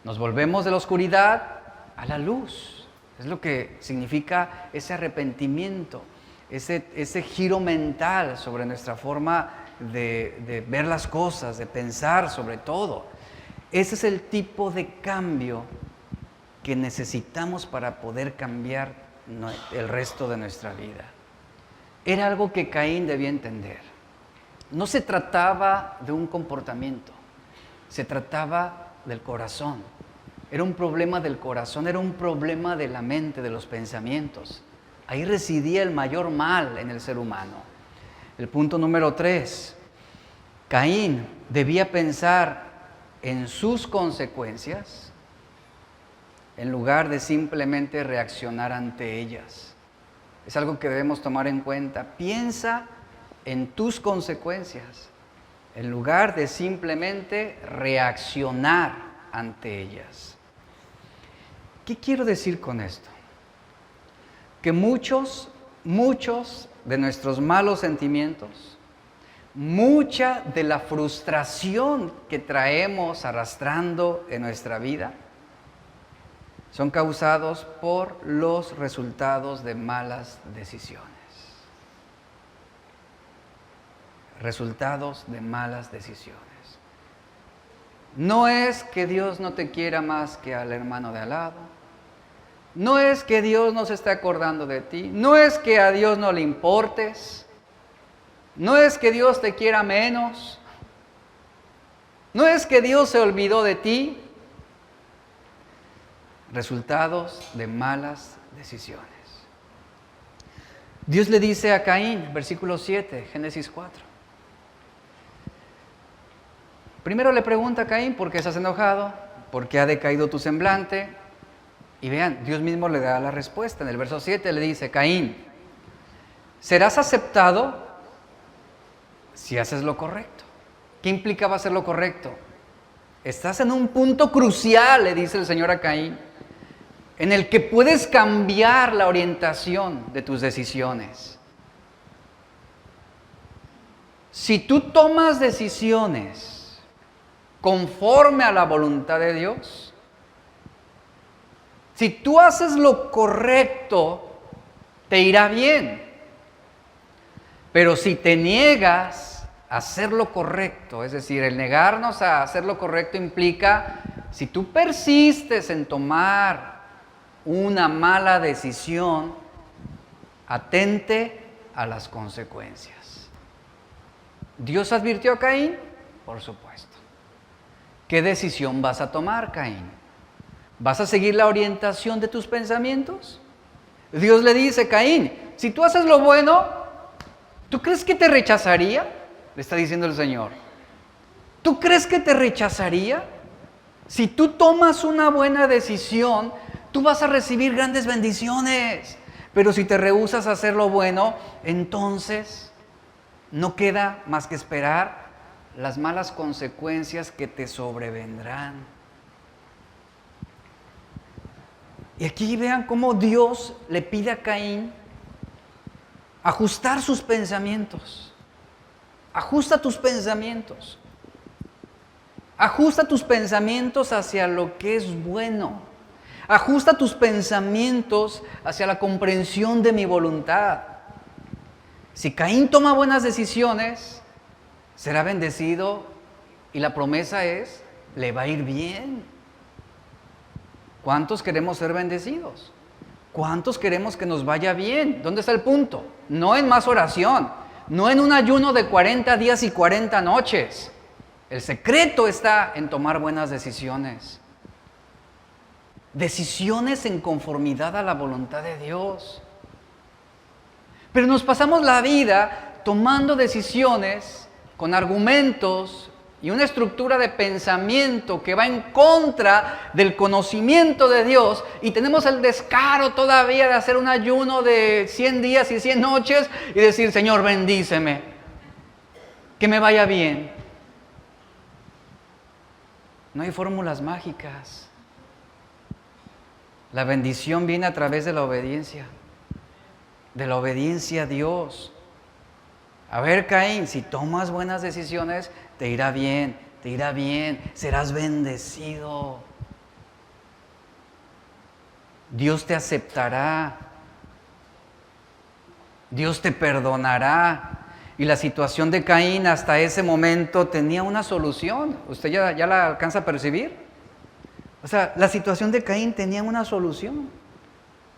Nos volvemos de la oscuridad a la luz. Es lo que significa ese arrepentimiento, ese giro mental sobre nuestra forma de ver las cosas, de pensar sobre todo. Ese es el tipo de cambio que necesitamos para poder cambiar el resto de nuestra vida. Era algo que Caín debía entender. No se trataba de un comportamiento, se trataba del corazón. Era un problema del corazón, era un problema de la mente, de los pensamientos. Ahí residía el mayor mal en el ser humano. El punto número 3. Caín debía pensar en sus consecuencias en lugar de simplemente reaccionar ante ellas. Es algo que debemos tomar en cuenta. Piensa en tus consecuencias en lugar de simplemente reaccionar ante ellas. ¿Qué quiero decir con esto? Que muchos de nuestros malos sentimientos, mucha de la frustración que traemos arrastrando en nuestra vida, son causados por los resultados de malas decisiones. Resultados de malas decisiones. No es que Dios no te quiera más que al hermano de al lado. No es que Dios no se esté acordando de ti. No es que a Dios no le importes. No es que Dios te quiera menos. No es que Dios se olvidó de ti. Resultados de malas decisiones. Dios le dice a Caín, versículo 7, Génesis 4. Primero le pregunta a Caín, ¿por qué estás enojado? ¿Por qué ha decaído tu semblante? Y vean, Dios mismo le da la respuesta. En el verso 7 le dice, Caín, serás aceptado si haces lo correcto. ¿Qué implicaba hacer lo correcto? Estás en un punto crucial, le dice el Señor a Caín, en el que puedes cambiar la orientación de tus decisiones. Si tú tomas decisiones conforme a la voluntad de Dios, si tú haces lo correcto, te irá bien. Pero si te niegas a hacer lo correcto, es decir, el negarnos a hacer lo correcto implica, si tú persistes en tomar una mala decisión, atente a las consecuencias. ¿Dios advirtió a Caín? Por supuesto. ¿Qué decisión vas a tomar, Caín? ¿Vas a seguir la orientación de tus pensamientos? Dios le dice, Caín, si tú haces lo bueno, ¿Tú crees que te rechazaría? Le está diciendo el Señor. ¿Tú crees que te rechazaría? Si tú tomas una buena decisión, tú vas a recibir grandes bendiciones. Pero si te rehusas a hacer lo bueno, entonces no queda más que esperar las malas consecuencias que te sobrevendrán. Y aquí vean cómo Dios le pide a Caín ajustar sus pensamientos. Ajusta tus pensamientos. Ajusta tus pensamientos hacia lo que es bueno. Ajusta tus pensamientos hacia la comprensión de mi voluntad. Si Caín toma buenas decisiones, será bendecido y la promesa es, le va a ir bien. ¿Cuántos queremos ser bendecidos? ¿Cuántos queremos que nos vaya bien? ¿Dónde está el punto? No en más oración, no en un ayuno de 40 días y 40 noches. El secreto está en tomar buenas decisiones. Decisiones en conformidad a la voluntad de Dios. Pero nos pasamos la vida tomando decisiones con argumentos y una estructura de pensamiento que va en contra del conocimiento de Dios, y tenemos el descaro todavía de hacer un ayuno de 100 días y 100 noches y decir, Señor, bendíceme, que me vaya bien. No hay fórmulas mágicas. La bendición viene a través de la obediencia a Dios. A ver, Caín, si tomas buenas decisiones, te irá bien, serás bendecido. Dios te aceptará, Dios te perdonará. Y la situación de Caín hasta ese momento tenía una solución. ¿Usted ya la alcanza a percibir? O sea, la situación de Caín tenía una solución.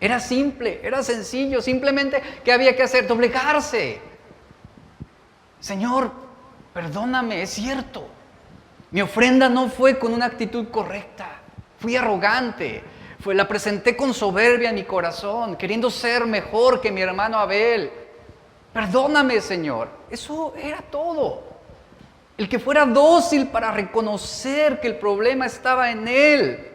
Era simple, era sencillo, simplemente ¿qué había que hacer? Doblegarse. Señor, perdóname, es cierto. Mi ofrenda no fue con una actitud correcta. Fui arrogante. La presenté con soberbia en mi corazón, queriendo ser mejor que mi hermano Abel. Perdóname, Señor. Eso era todo. El que fuera dócil para reconocer que el problema estaba en él.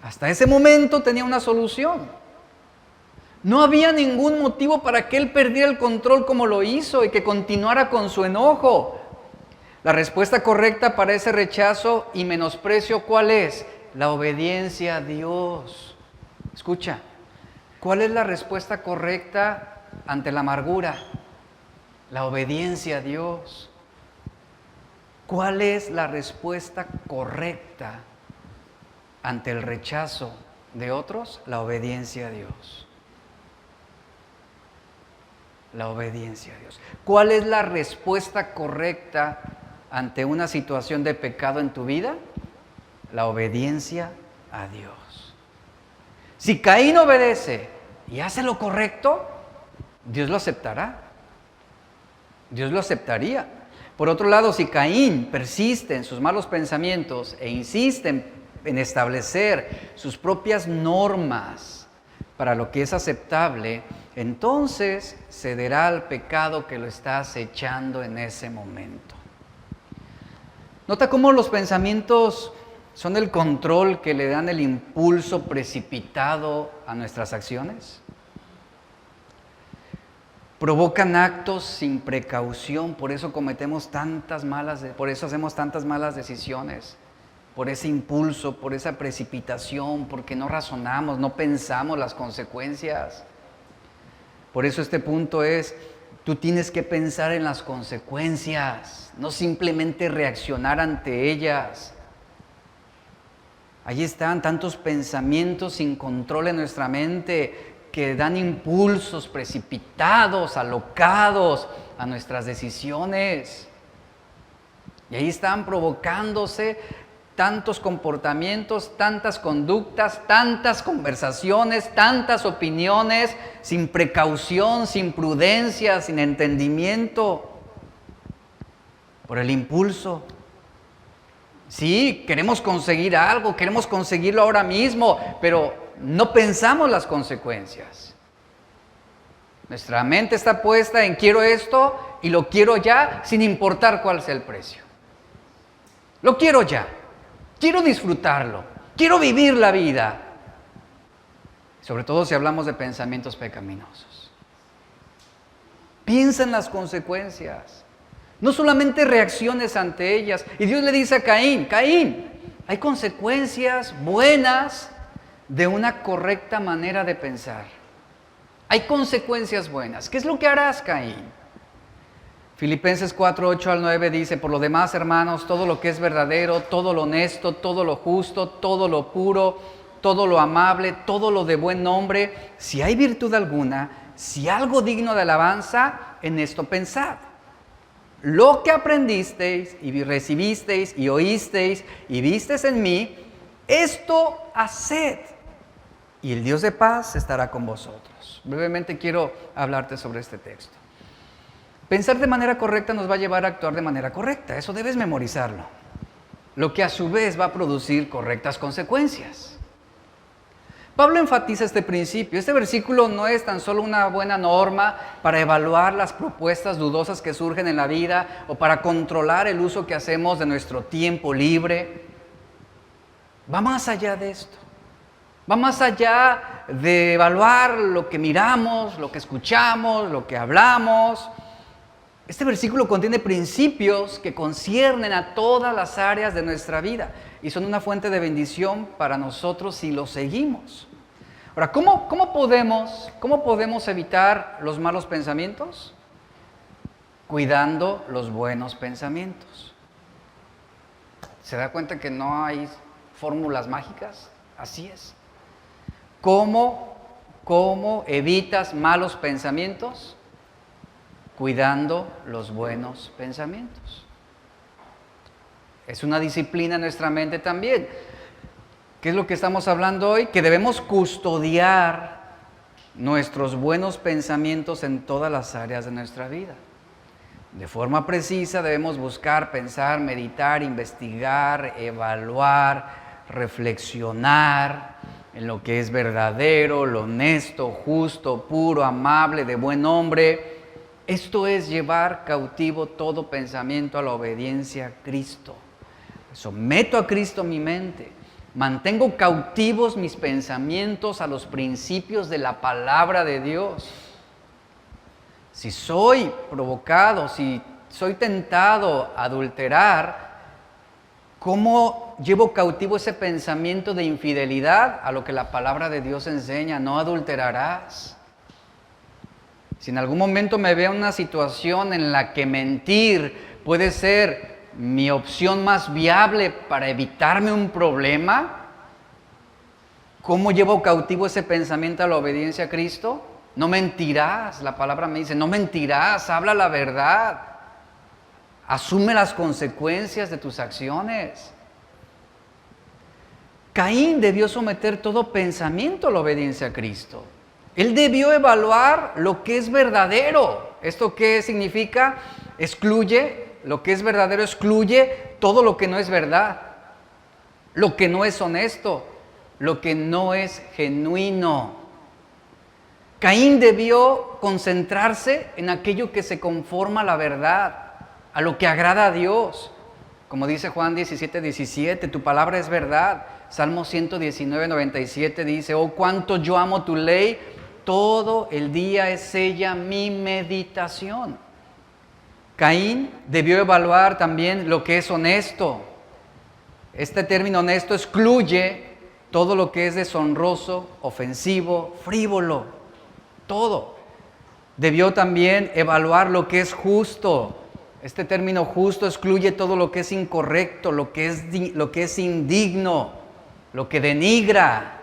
Hasta ese momento tenía una solución. No había ningún motivo para que él perdiera el control como lo hizo y que continuara con su enojo. La respuesta correcta para ese rechazo y menosprecio, ¿cuál es? La obediencia a Dios. Escucha, ¿cuál es la respuesta correcta ante la amargura? La obediencia a Dios. ¿Cuál es la respuesta correcta ante el rechazo de otros? La obediencia a Dios. La obediencia a Dios. ¿Cuál es la respuesta correcta ante una situación de pecado en tu vida? La obediencia a Dios. Si Caín obedece y hace lo correcto, Dios lo aceptará. Dios lo aceptaría. Por otro lado, si Caín persiste en sus malos pensamientos e insiste en establecer sus propias normas para lo que es aceptable, entonces cederá al pecado que lo está acechando en ese momento. ¿Nota cómo los pensamientos son el control que le dan el impulso precipitado a nuestras acciones? Provocan actos sin precaución, por eso hacemos tantas malas decisiones, por ese impulso, por esa precipitación, porque no razonamos, no pensamos las consecuencias. Por eso este punto es, tú tienes que pensar en las consecuencias, no simplemente reaccionar ante ellas. Allí están tantos pensamientos sin control en nuestra mente que dan impulsos precipitados, alocados a nuestras decisiones. Y ahí están provocándose tantos comportamientos, tantas conductas, tantas conversaciones, tantas opiniones, sin precaución, sin prudencia, sin entendimiento, por el impulso. Sí, queremos conseguir algo, queremos conseguirlo ahora mismo, pero no pensamos las consecuencias. Nuestra mente está puesta en quiero esto y lo quiero ya sin importar cuál sea el precio. Lo quiero ya, quiero disfrutarlo, quiero vivir la vida. Sobre todo si hablamos de pensamientos pecaminosos. Piensa en las consecuencias, no solamente reacciones ante ellas. Y Dios le dice a Caín, Caín, hay consecuencias buenas de una correcta manera de pensar. Hay consecuencias buenas. ¿Qué es lo que harás, Caín? Filipenses 4, 8 al 9 dice, por lo demás, hermanos, todo lo que es verdadero, todo lo honesto, todo lo justo, todo lo puro, todo lo amable, todo lo de buen nombre, si hay virtud alguna, si algo digno de alabanza, en esto pensad. Lo que aprendisteis y recibisteis y oísteis y visteis en mí, esto haced, y el Dios de paz estará con vosotros. Brevemente quiero hablarte sobre este texto. Pensar de manera correcta nos va a llevar a actuar de manera correcta, eso debes memorizarlo. Lo que a su vez va a producir correctas consecuencias. Pablo enfatiza este principio. Este versículo no es tan solo una buena norma para evaluar las propuestas dudosas que surgen en la vida o para controlar el uso que hacemos de nuestro tiempo libre. Va más allá de esto. Va más allá de evaluar lo que miramos, lo que escuchamos, lo que hablamos. Este versículo contiene principios que conciernen a todas las áreas de nuestra vida y son una fuente de bendición para nosotros si los seguimos. Ahora, ¿cómo podemos evitar los malos pensamientos? Cuidando los buenos pensamientos. ¿Se da cuenta que no hay fórmulas mágicas? Así es. ¿Cómo evitas malos pensamientos? Cuidando los buenos pensamientos. Es una disciplina en nuestra mente también. ¿Qué es lo que estamos hablando hoy? Que debemos custodiar nuestros buenos pensamientos en todas las áreas de nuestra vida. De forma precisa debemos buscar, pensar, meditar, investigar, evaluar, reflexionar en lo que es verdadero, lo honesto, justo, puro, amable, de buen nombre. Esto es llevar cautivo todo pensamiento a la obediencia a Cristo. Someto a Cristo mi mente. Mantengo cautivos mis pensamientos a los principios de la palabra de Dios. Si soy provocado, si soy tentado a adulterar, ¿cómo llevo cautivo ese pensamiento de infidelidad a lo que la palabra de Dios enseña? No adulterarás. Si en algún momento me veo en una situación en la que mentir puede ser mi opción más viable para evitarme un problema, ¿cómo llevo cautivo ese pensamiento a la obediencia a Cristo? No mentirás, la palabra me dice, no mentirás, habla la verdad, asume las consecuencias de tus acciones. Caín debió someter todo pensamiento a la obediencia a Cristo. Él debió evaluar lo que es verdadero. ¿Esto qué significa? Lo que es verdadero excluye todo lo que no es verdad, lo que no es honesto, lo que no es genuino. Caín debió concentrarse en aquello que se conforma a la verdad, a lo que agrada a Dios. Como dice Juan 17:17, tu palabra es verdad. Salmo 119:97 dice, oh, cuánto yo amo tu ley, todo el día es ella mi meditación. Caín debió evaluar también lo que es honesto. Este término honesto excluye todo lo que es deshonroso, ofensivo, frívolo, todo. Debió también evaluar lo que es justo. Este término justo excluye todo lo que es incorrecto, lo que es indigno, lo que denigra.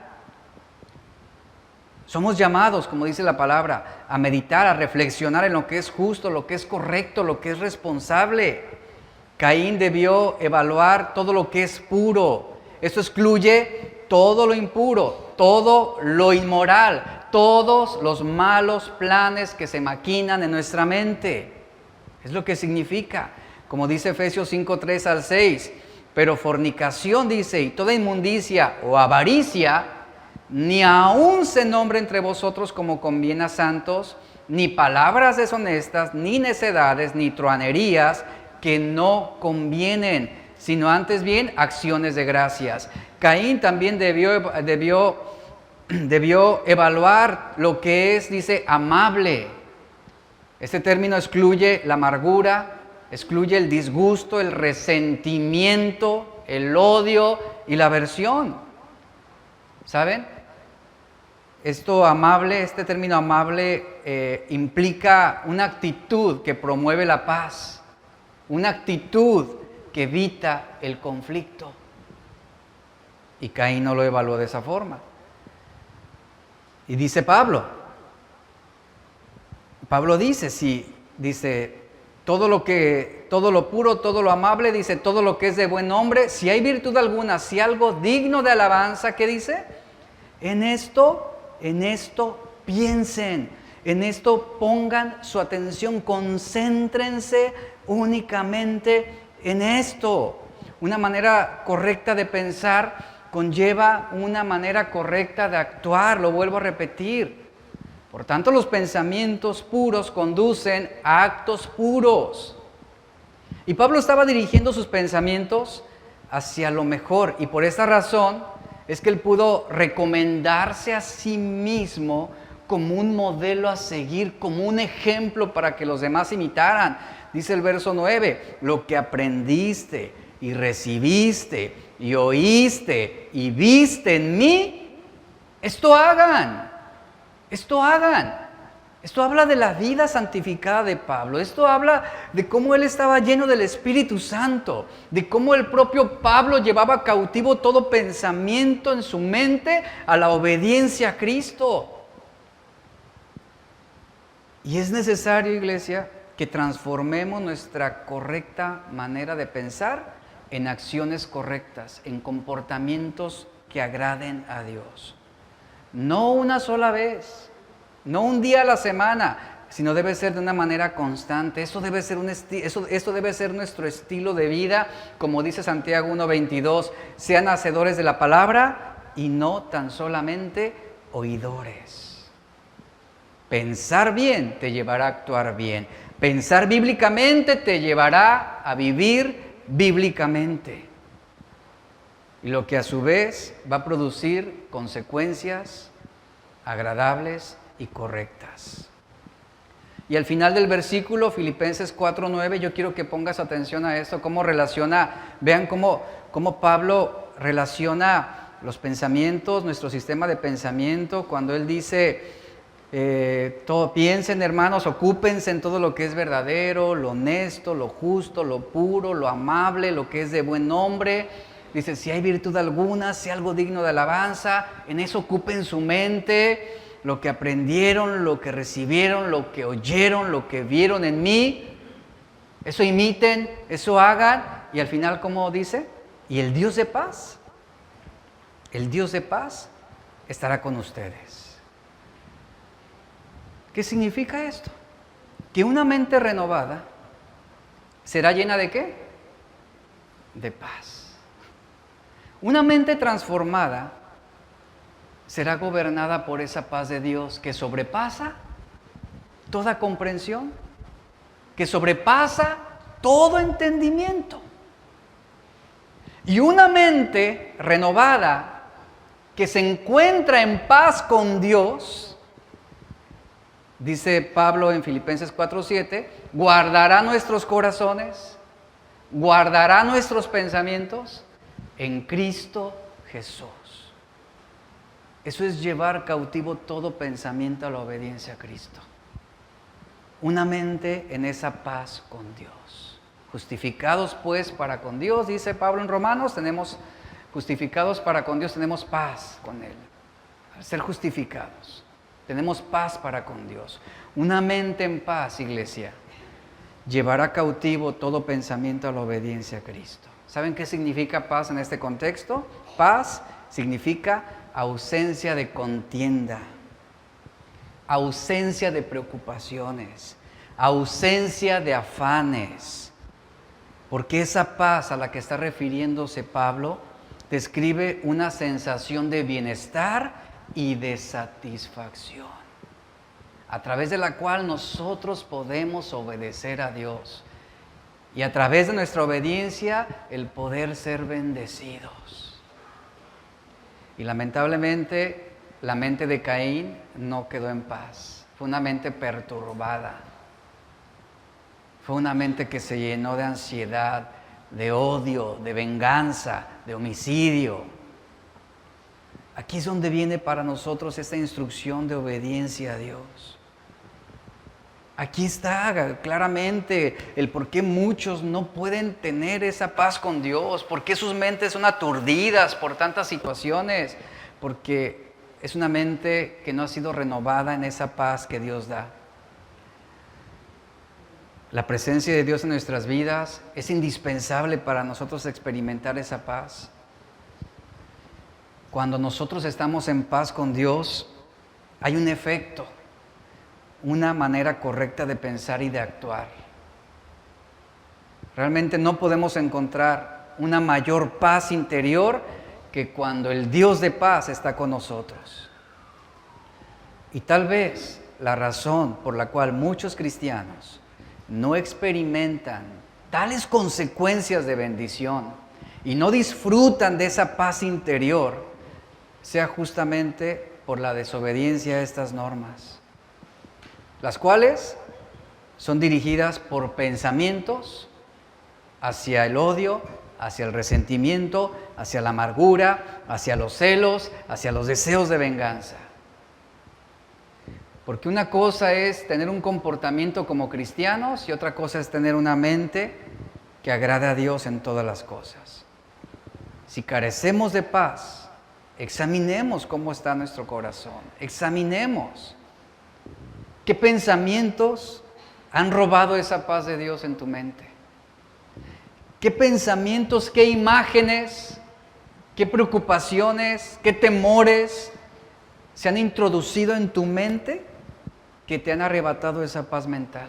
Somos llamados, como dice la palabra, a meditar, a reflexionar en lo que es justo, lo que es correcto, lo que es responsable. Caín debió evaluar todo lo que es puro. Esto excluye todo lo impuro, todo lo inmoral, todos los malos planes que se maquinan en nuestra mente. Es lo que significa, como dice Efesios 5:3 al 6, pero fornicación, dice, y toda inmundicia o avaricia, ni aún se nombre entre vosotros como conviene a santos, ni palabras deshonestas, ni necedades, ni truanerías que no convienen, sino antes bien acciones de gracias. Caín también debió evaluar lo que es, dice, amable. Este término excluye la amargura, excluye el disgusto, el resentimiento, el odio y la aversión. ¿Saben? Este término amable implica una actitud que promueve la paz, una actitud que evita el conflicto. Y Caín no lo evaluó de esa forma. Y dice Pablo dice, todo lo puro, todo lo amable, dice, todo lo que es de buen nombre, si hay virtud alguna, si algo digno de alabanza, ¿qué dice? En esto piensen, en esto pongan su atención, concéntrense únicamente en esto. Una manera correcta de pensar conlleva una manera correcta de actuar, lo vuelvo a repetir. Por tanto, los pensamientos puros conducen a actos puros. Y Pablo estaba dirigiendo sus pensamientos hacia lo mejor, y por esta razón es que él pudo recomendarse a sí mismo como un modelo a seguir, como un ejemplo para que los demás imitaran. Dice el verso 9, lo que aprendiste y recibiste y oíste y viste en mí, esto hagan. Esto habla de la vida santificada de Pablo. Esto habla de cómo él estaba lleno del Espíritu Santo, de cómo el propio Pablo llevaba cautivo todo pensamiento en su mente a la obediencia a Cristo. Y es necesario, iglesia, que transformemos nuestra correcta manera de pensar en acciones correctas, en comportamientos que agraden a Dios. No una sola vez, no un día a la semana, sino debe ser de una manera constante. Esto debe ser nuestro estilo de vida, como dice Santiago 1:22, sean hacedores de la palabra y no tan solamente oidores. Pensar bien te llevará a actuar bien. Pensar bíblicamente te llevará a vivir bíblicamente. Y lo que a su vez va a producir consecuencias agradables y correctas. Y al final del versículo, Filipenses 4:9, yo quiero que pongas atención a esto, vean cómo Pablo relaciona los pensamientos, nuestro sistema de pensamiento, cuando él dice, piensen, hermanos, ocúpense en todo lo que es verdadero, lo honesto, lo justo, lo puro, lo amable, lo que es de buen nombre. Dice, si hay virtud alguna, si algo digno de alabanza, en eso ocupen su mente, lo que aprendieron, lo que recibieron, lo que oyeron, lo que vieron en mí, eso imiten, eso hagan, y al final, ¿cómo dice? Y el Dios de paz estará con ustedes. ¿Qué significa esto? Que una mente renovada será llena ¿de qué? De paz. Una mente transformada será gobernada por esa paz de Dios que sobrepasa toda comprensión, que sobrepasa todo entendimiento. Y una mente renovada que se encuentra en paz con Dios, dice Pablo en Filipenses 4:7, guardará nuestros corazones, guardará nuestros pensamientos en Cristo Jesús. Eso es llevar cautivo todo pensamiento a la obediencia a Cristo. Una mente en esa paz con Dios. Justificados pues para con Dios, dice Pablo en Romanos, justificados para con Dios, tenemos paz con Él. Al ser justificados, tenemos paz para con Dios. Una mente en paz, iglesia, llevará cautivo todo pensamiento a la obediencia a Cristo. ¿Saben qué significa paz en este contexto? Paz significa ausencia de contienda, ausencia de preocupaciones, ausencia de afanes. Porque esa paz a la que está refiriéndose Pablo describe una sensación de bienestar y de satisfacción. a través de la cual nosotros podemos obedecer a Dios. Y a través de nuestra obediencia, el poder ser bendecidos. Y lamentablemente, la mente de Caín no quedó en paz. Fue una mente perturbada. Fue una mente que se llenó de ansiedad, de odio, de venganza, de homicidio. Aquí es donde viene para nosotros esta instrucción de obediencia a Dios. Aquí está claramente el por qué muchos no pueden tener esa paz con Dios, por qué sus mentes son aturdidas por tantas situaciones, porque es una mente que no ha sido renovada en esa paz que Dios da. La presencia de Dios en nuestras vidas es indispensable para nosotros experimentar esa paz. Cuando nosotros estamos en paz con Dios, hay un efecto, una manera correcta de pensar y de actuar. Realmente no podemos encontrar una mayor paz interior que cuando el Dios de paz está con nosotros. Y tal vez la razón por la cual muchos cristianos no experimentan tales consecuencias de bendición y no disfrutan de esa paz interior sea justamente por la desobediencia a estas normas, las cuales son dirigidas por pensamientos hacia el odio, hacia el resentimiento, hacia la amargura, hacia los celos, hacia los deseos de venganza. Porque una cosa es tener un comportamiento como cristianos y otra cosa es tener una mente que agrade a Dios en todas las cosas. Si carecemos de paz, examinemos cómo está nuestro corazón, examinemos qué pensamientos han robado esa paz de Dios en tu mente. ¿Qué pensamientos, qué imágenes, qué preocupaciones, qué temores se han introducido en tu mente que te han arrebatado esa paz mental?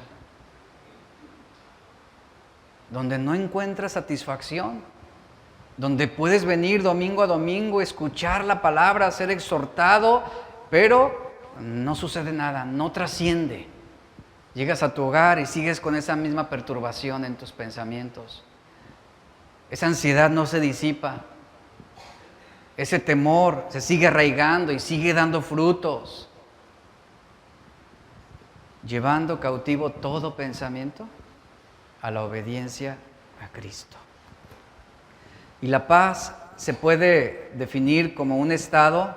Donde no encuentras satisfacción, donde puedes venir domingo a domingo, escuchar la palabra, ser exhortado, pero no sucede nada, no trasciende. Llegas a tu hogar y sigues con esa misma perturbación en tus pensamientos. Esa ansiedad no se disipa. Ese temor se sigue arraigando y sigue dando frutos, llevando cautivo todo pensamiento a la obediencia a Cristo. Y la paz se puede definir como un estado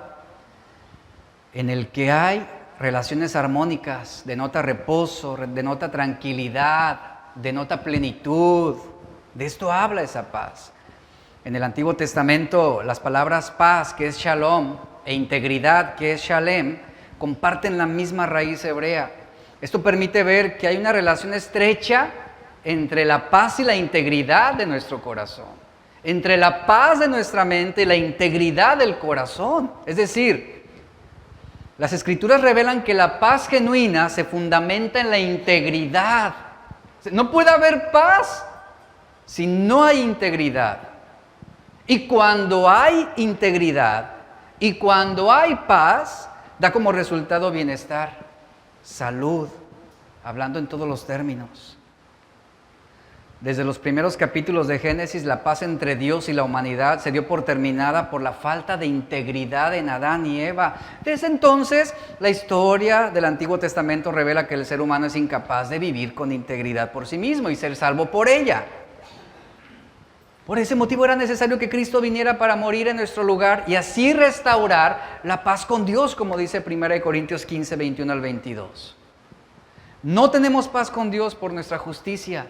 en el que hay relaciones armónicas, denota reposo, denota tranquilidad, denota plenitud. De esto habla esa paz. En el Antiguo Testamento, las palabras paz, que es shalom, e integridad, que es shalem, comparten la misma raíz hebrea. Esto permite ver que hay una relación estrecha entre la paz y la integridad de nuestro corazón, entre la paz de nuestra mente y la integridad del corazón. Es decir, las Escrituras revelan que la paz genuina se fundamenta en la integridad. No puede haber paz si no hay integridad. Y cuando hay integridad y cuando hay paz, da como resultado bienestar, salud, hablando en todos los términos. Desde los primeros capítulos de Génesis, la paz entre Dios y la humanidad se dio por terminada por la falta de integridad en Adán y Eva. Desde entonces, la historia del Antiguo Testamento revela que el ser humano es incapaz de vivir con integridad por sí mismo y ser salvo por ella. Por ese motivo era necesario que Cristo viniera para morir en nuestro lugar y así restaurar la paz con Dios, como dice 1 Corintios 15, 21 al 22. No tenemos paz con Dios por nuestra justicia,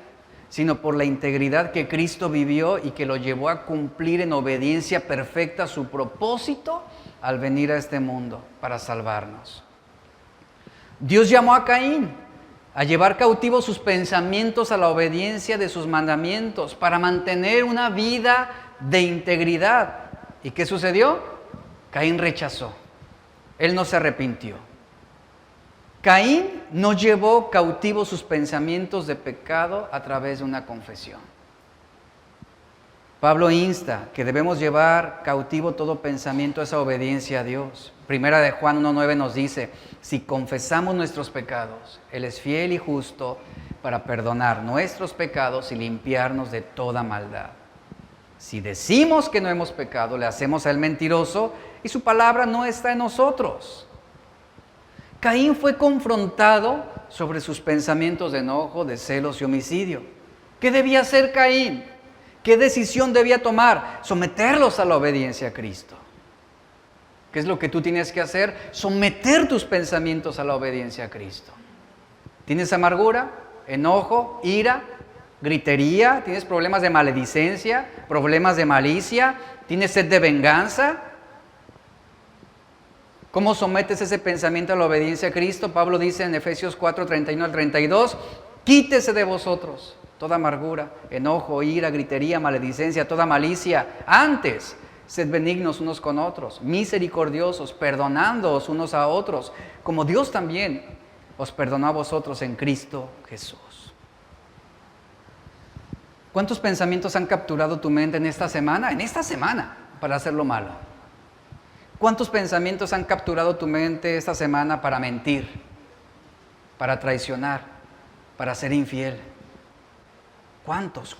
sino por la integridad que Cristo vivió y que lo llevó a cumplir en obediencia perfecta su propósito al venir a este mundo para salvarnos. Dios llamó a Caín a llevar cautivos sus pensamientos a la obediencia de sus mandamientos para mantener una vida de integridad. ¿Y qué sucedió? Caín rechazó. Él no se arrepintió. Caín no llevó cautivos sus pensamientos de pecado a través de una confesión. Pablo insta que debemos llevar cautivo todo pensamiento a esa obediencia a Dios. Primera de Juan 1:9 nos dice, si confesamos nuestros pecados, Él es fiel y justo para perdonar nuestros pecados y limpiarnos de toda maldad. Si decimos que no hemos pecado, le hacemos a Él mentiroso y su palabra no está en nosotros. Caín fue confrontado sobre sus pensamientos de enojo, de celos y homicidio. ¿Qué debía hacer Caín? ¿Qué decisión debía tomar? Someterlos a la obediencia a Cristo. ¿Qué es lo que tú tienes que hacer? Someter tus pensamientos a la obediencia a Cristo. ¿Tienes amargura, enojo, ira, gritería? ¿Tienes problemas de maledicencia, problemas de malicia? ¿Tienes sed de venganza? ¿Cómo sometes ese pensamiento a la obediencia a Cristo? Pablo dice en Efesios 4:31 al 32, quítese de vosotros toda amargura, enojo, ira, gritería, maledicencia, toda malicia. Antes, sed benignos unos con otros, misericordiosos, perdonándoos unos a otros, como Dios también os perdonó a vosotros en Cristo Jesús. ¿Cuántos pensamientos han capturado tu mente en esta semana? En esta semana, para hacer lo malo. ¿Cuántos pensamientos han capturado tu mente esta semana para mentir, para traicionar, para ser infiel?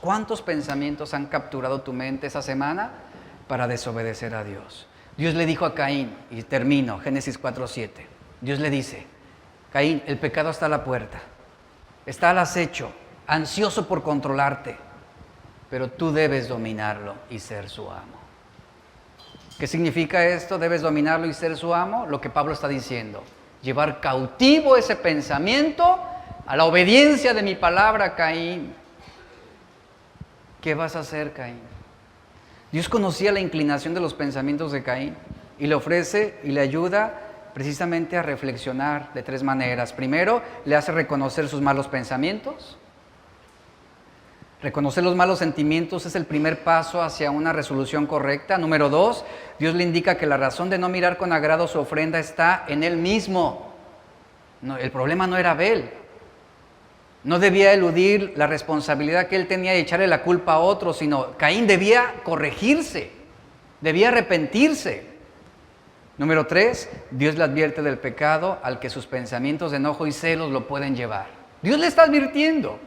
¿Cuántos pensamientos han capturado tu mente esa semana para desobedecer a Dios? Dios le dijo a Caín, y termino, Génesis 4:7. Dios le dice, Caín, el pecado está a la puerta, está al acecho, ansioso por controlarte, pero tú debes dominarlo y ser su amo. ¿Qué significa esto? ¿Debes dominarlo y ser su amo? Lo que Pablo está diciendo, llevar cautivo ese pensamiento a la obediencia de mi palabra, Caín. ¿Qué vas a hacer, Caín? Dios conocía la inclinación de los pensamientos de Caín y le ofrece y le ayuda precisamente a reflexionar de 3 maneras. Primero, le hace reconocer sus malos pensamientos. Reconocer los malos sentimientos es el primer paso hacia una resolución correcta. Número 2, Dios le indica que la razón de no mirar con agrado su ofrenda está en él mismo. No, el problema no era Abel. No debía eludir la responsabilidad que él tenía de echarle la culpa a otros, sino Caín debía corregirse, debía arrepentirse. Número 3, Dios le advierte del pecado al que sus pensamientos de enojo y celos lo pueden llevar. Dios le está advirtiendo.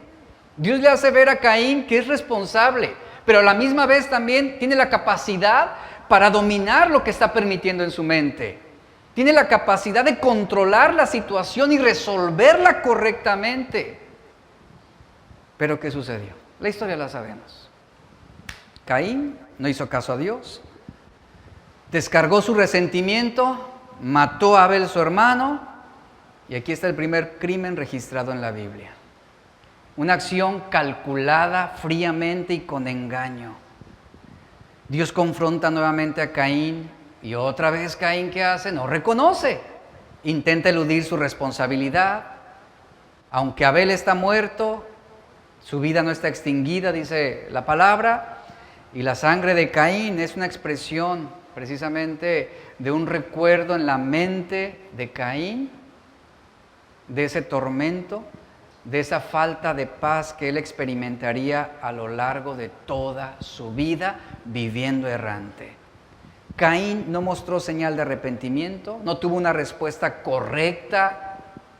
Dios le hace ver a Caín que es responsable, pero a la misma vez también tiene la capacidad para dominar lo que está permitiendo en su mente. Tiene la capacidad de controlar la situación y resolverla correctamente. Pero ¿qué sucedió? La historia la sabemos. Caín no hizo caso a Dios, descargó su resentimiento, mató a Abel su hermano, y aquí está el primer crimen registrado en la Biblia. Una acción calculada fríamente y con engaño. Dios confronta nuevamente a Caín y otra vez Caín, ¿qué hace? No reconoce. Intenta eludir su responsabilidad. Aunque Abel está muerto, su vida no está extinguida, dice la palabra, y la sangre de Caín es una expresión precisamente de un recuerdo en la mente de Caín, de ese tormento, de esa falta de paz que él experimentaría a lo largo de toda su vida viviendo errante. Caín no mostró señal de arrepentimiento, no tuvo una respuesta correcta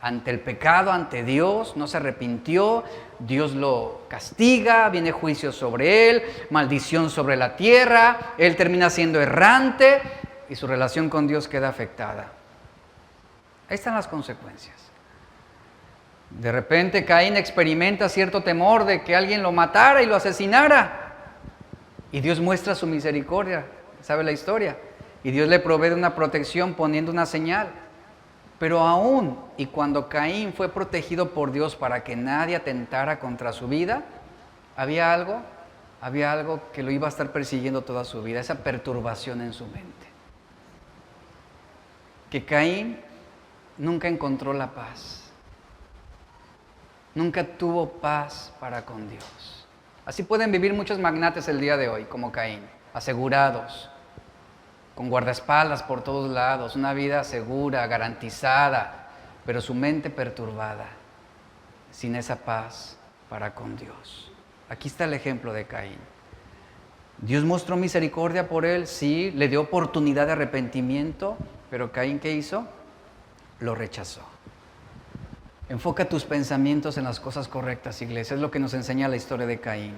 ante el pecado, ante Dios, no se arrepintió, Dios lo castiga, viene juicio sobre él, maldición sobre la tierra, él termina siendo errante y su relación con Dios queda afectada. Ahí están las consecuencias. De repente Caín experimenta cierto temor de que alguien lo matara y lo asesinara. Y Dios muestra su misericordia, ¿sabe la historia? Y Dios le provee de una protección poniendo una señal. Pero aún y cuando Caín fue protegido por Dios para que nadie atentara contra su vida, había algo que lo iba a estar persiguiendo toda su vida, esa perturbación en su mente. Que Caín nunca encontró la paz. Nunca tuvo paz para con Dios. Así pueden vivir muchos magnates el día de hoy, como Caín, asegurados, con guardaespaldas por todos lados, una vida segura, garantizada, pero su mente perturbada, sin esa paz para con Dios. Aquí está el ejemplo de Caín. Dios mostró misericordia por él, sí, le dio oportunidad de arrepentimiento, pero Caín, ¿qué hizo? Lo rechazó. Enfoca tus pensamientos en las cosas correctas, iglesia. Es lo que nos enseña la historia de Caín.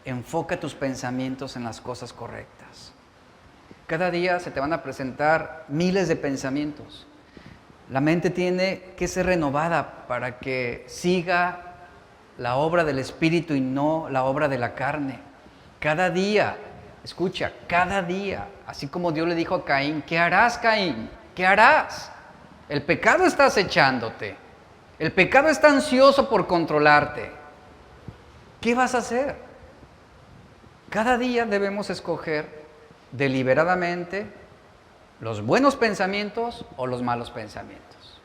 Enfoca tus pensamientos en las cosas correctas. Cada día se te van a presentar miles de pensamientos. La mente tiene que ser renovada para que siga la obra del Espíritu y no la obra de la carne. Cada día, escucha, cada día, así como Dios le dijo a Caín, ¿qué harás, Caín? ¿Qué harás? El pecado está acechándote. El pecado está ansioso por controlarte. ¿Qué vas a hacer? Cada día debemos escoger deliberadamente los buenos pensamientos o los malos pensamientos.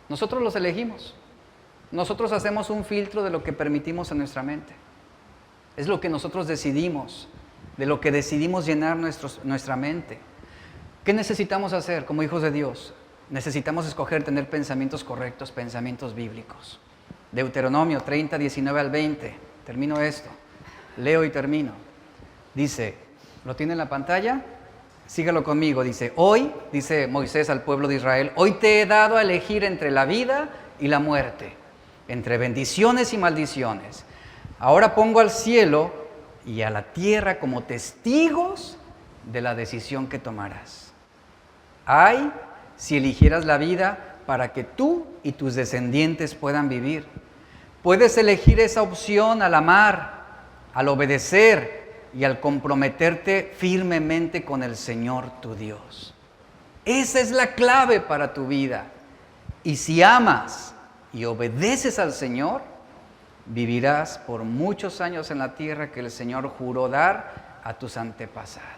Nosotros los elegimos. Nosotros hacemos un filtro de lo que permitimos en nuestra mente. Es lo que nosotros decidimos, de lo que decidimos llenar nuestra mente. ¿Qué necesitamos hacer como hijos de Dios? Necesitamos escoger tener pensamientos correctos, pensamientos bíblicos. Deuteronomio 30, 19 al 20. Termino esto. Leo y termino. Dice, ¿lo tiene en la pantalla? Sígalo conmigo. Dice, hoy, dice Moisés al pueblo de Israel, hoy te he dado a elegir entre la vida y la muerte, entre bendiciones y maldiciones. Ahora pongo al cielo y a la tierra como testigos de la decisión que tomarás. Ay, si eligieras la vida para que tú y tus descendientes puedan vivir. Puedes elegir esa opción al amar, al obedecer y al comprometerte firmemente con el Señor tu Dios. Esa es la clave para tu vida. Y si amas y obedeces al Señor, vivirás por muchos años en la tierra que el Señor juró dar a tus antepasados.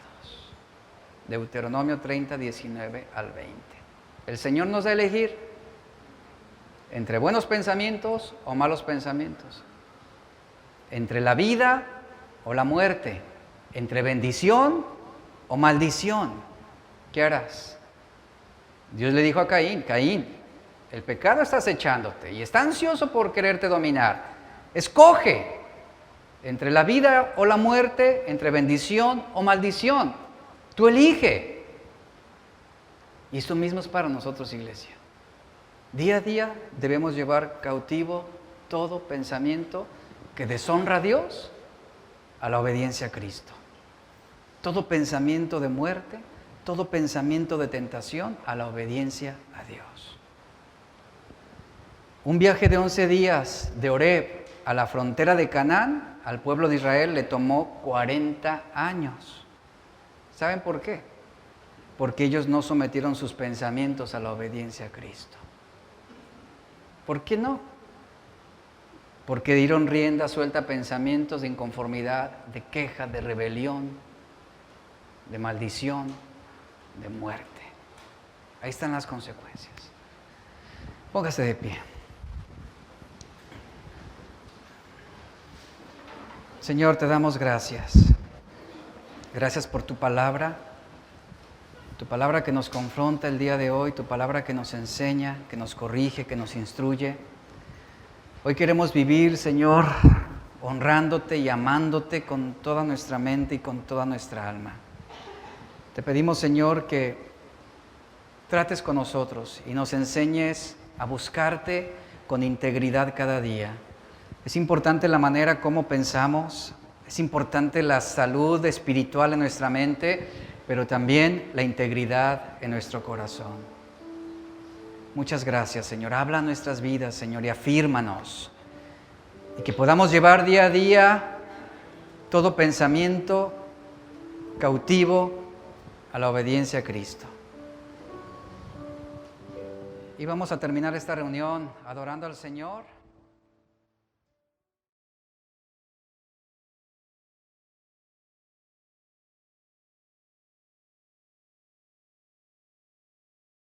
Deuteronomio 30, 19 al 20. El Señor nos da a elegir entre buenos pensamientos o malos pensamientos, entre la vida o la muerte, entre bendición o maldición. ¿Qué harás? Dios le dijo a Caín, Caín, el pecado está acechándote y está ansioso por quererte dominar. Escoge entre la vida o la muerte, entre bendición o maldición. Tú elige. Y esto mismo es para nosotros, iglesia. Día a día debemos llevar cautivo todo pensamiento que deshonra a Dios a la obediencia a Cristo. Todo pensamiento de muerte, todo pensamiento de tentación a la obediencia a Dios. Un viaje de 11 días de Horeb a la frontera de Canaán, al pueblo de Israel le tomó 40 años. ¿Saben por qué? Porque ellos no sometieron sus pensamientos a la obediencia a Cristo. ¿Por qué no? Porque dieron rienda suelta a pensamientos de inconformidad, de queja, de rebelión, de maldición, de muerte. Ahí están las consecuencias. Póngase de pie. Señor, te damos gracias. Gracias por tu palabra que nos confronta el día de hoy, tu palabra que nos enseña, que nos corrige, que nos instruye. Hoy queremos vivir, Señor, honrándote y amándote con toda nuestra mente y con toda nuestra alma. Te pedimos, Señor, que trates con nosotros y nos enseñes a buscarte con integridad cada día. Es importante la manera como pensamos, es importante la salud espiritual en nuestra mente, pero también la integridad en nuestro corazón. Muchas gracias, Señor. Habla a nuestras vidas, Señor, y afírmanos. Y que podamos llevar día a día todo pensamiento cautivo a la obediencia a Cristo. Y vamos a terminar esta reunión adorando al Señor.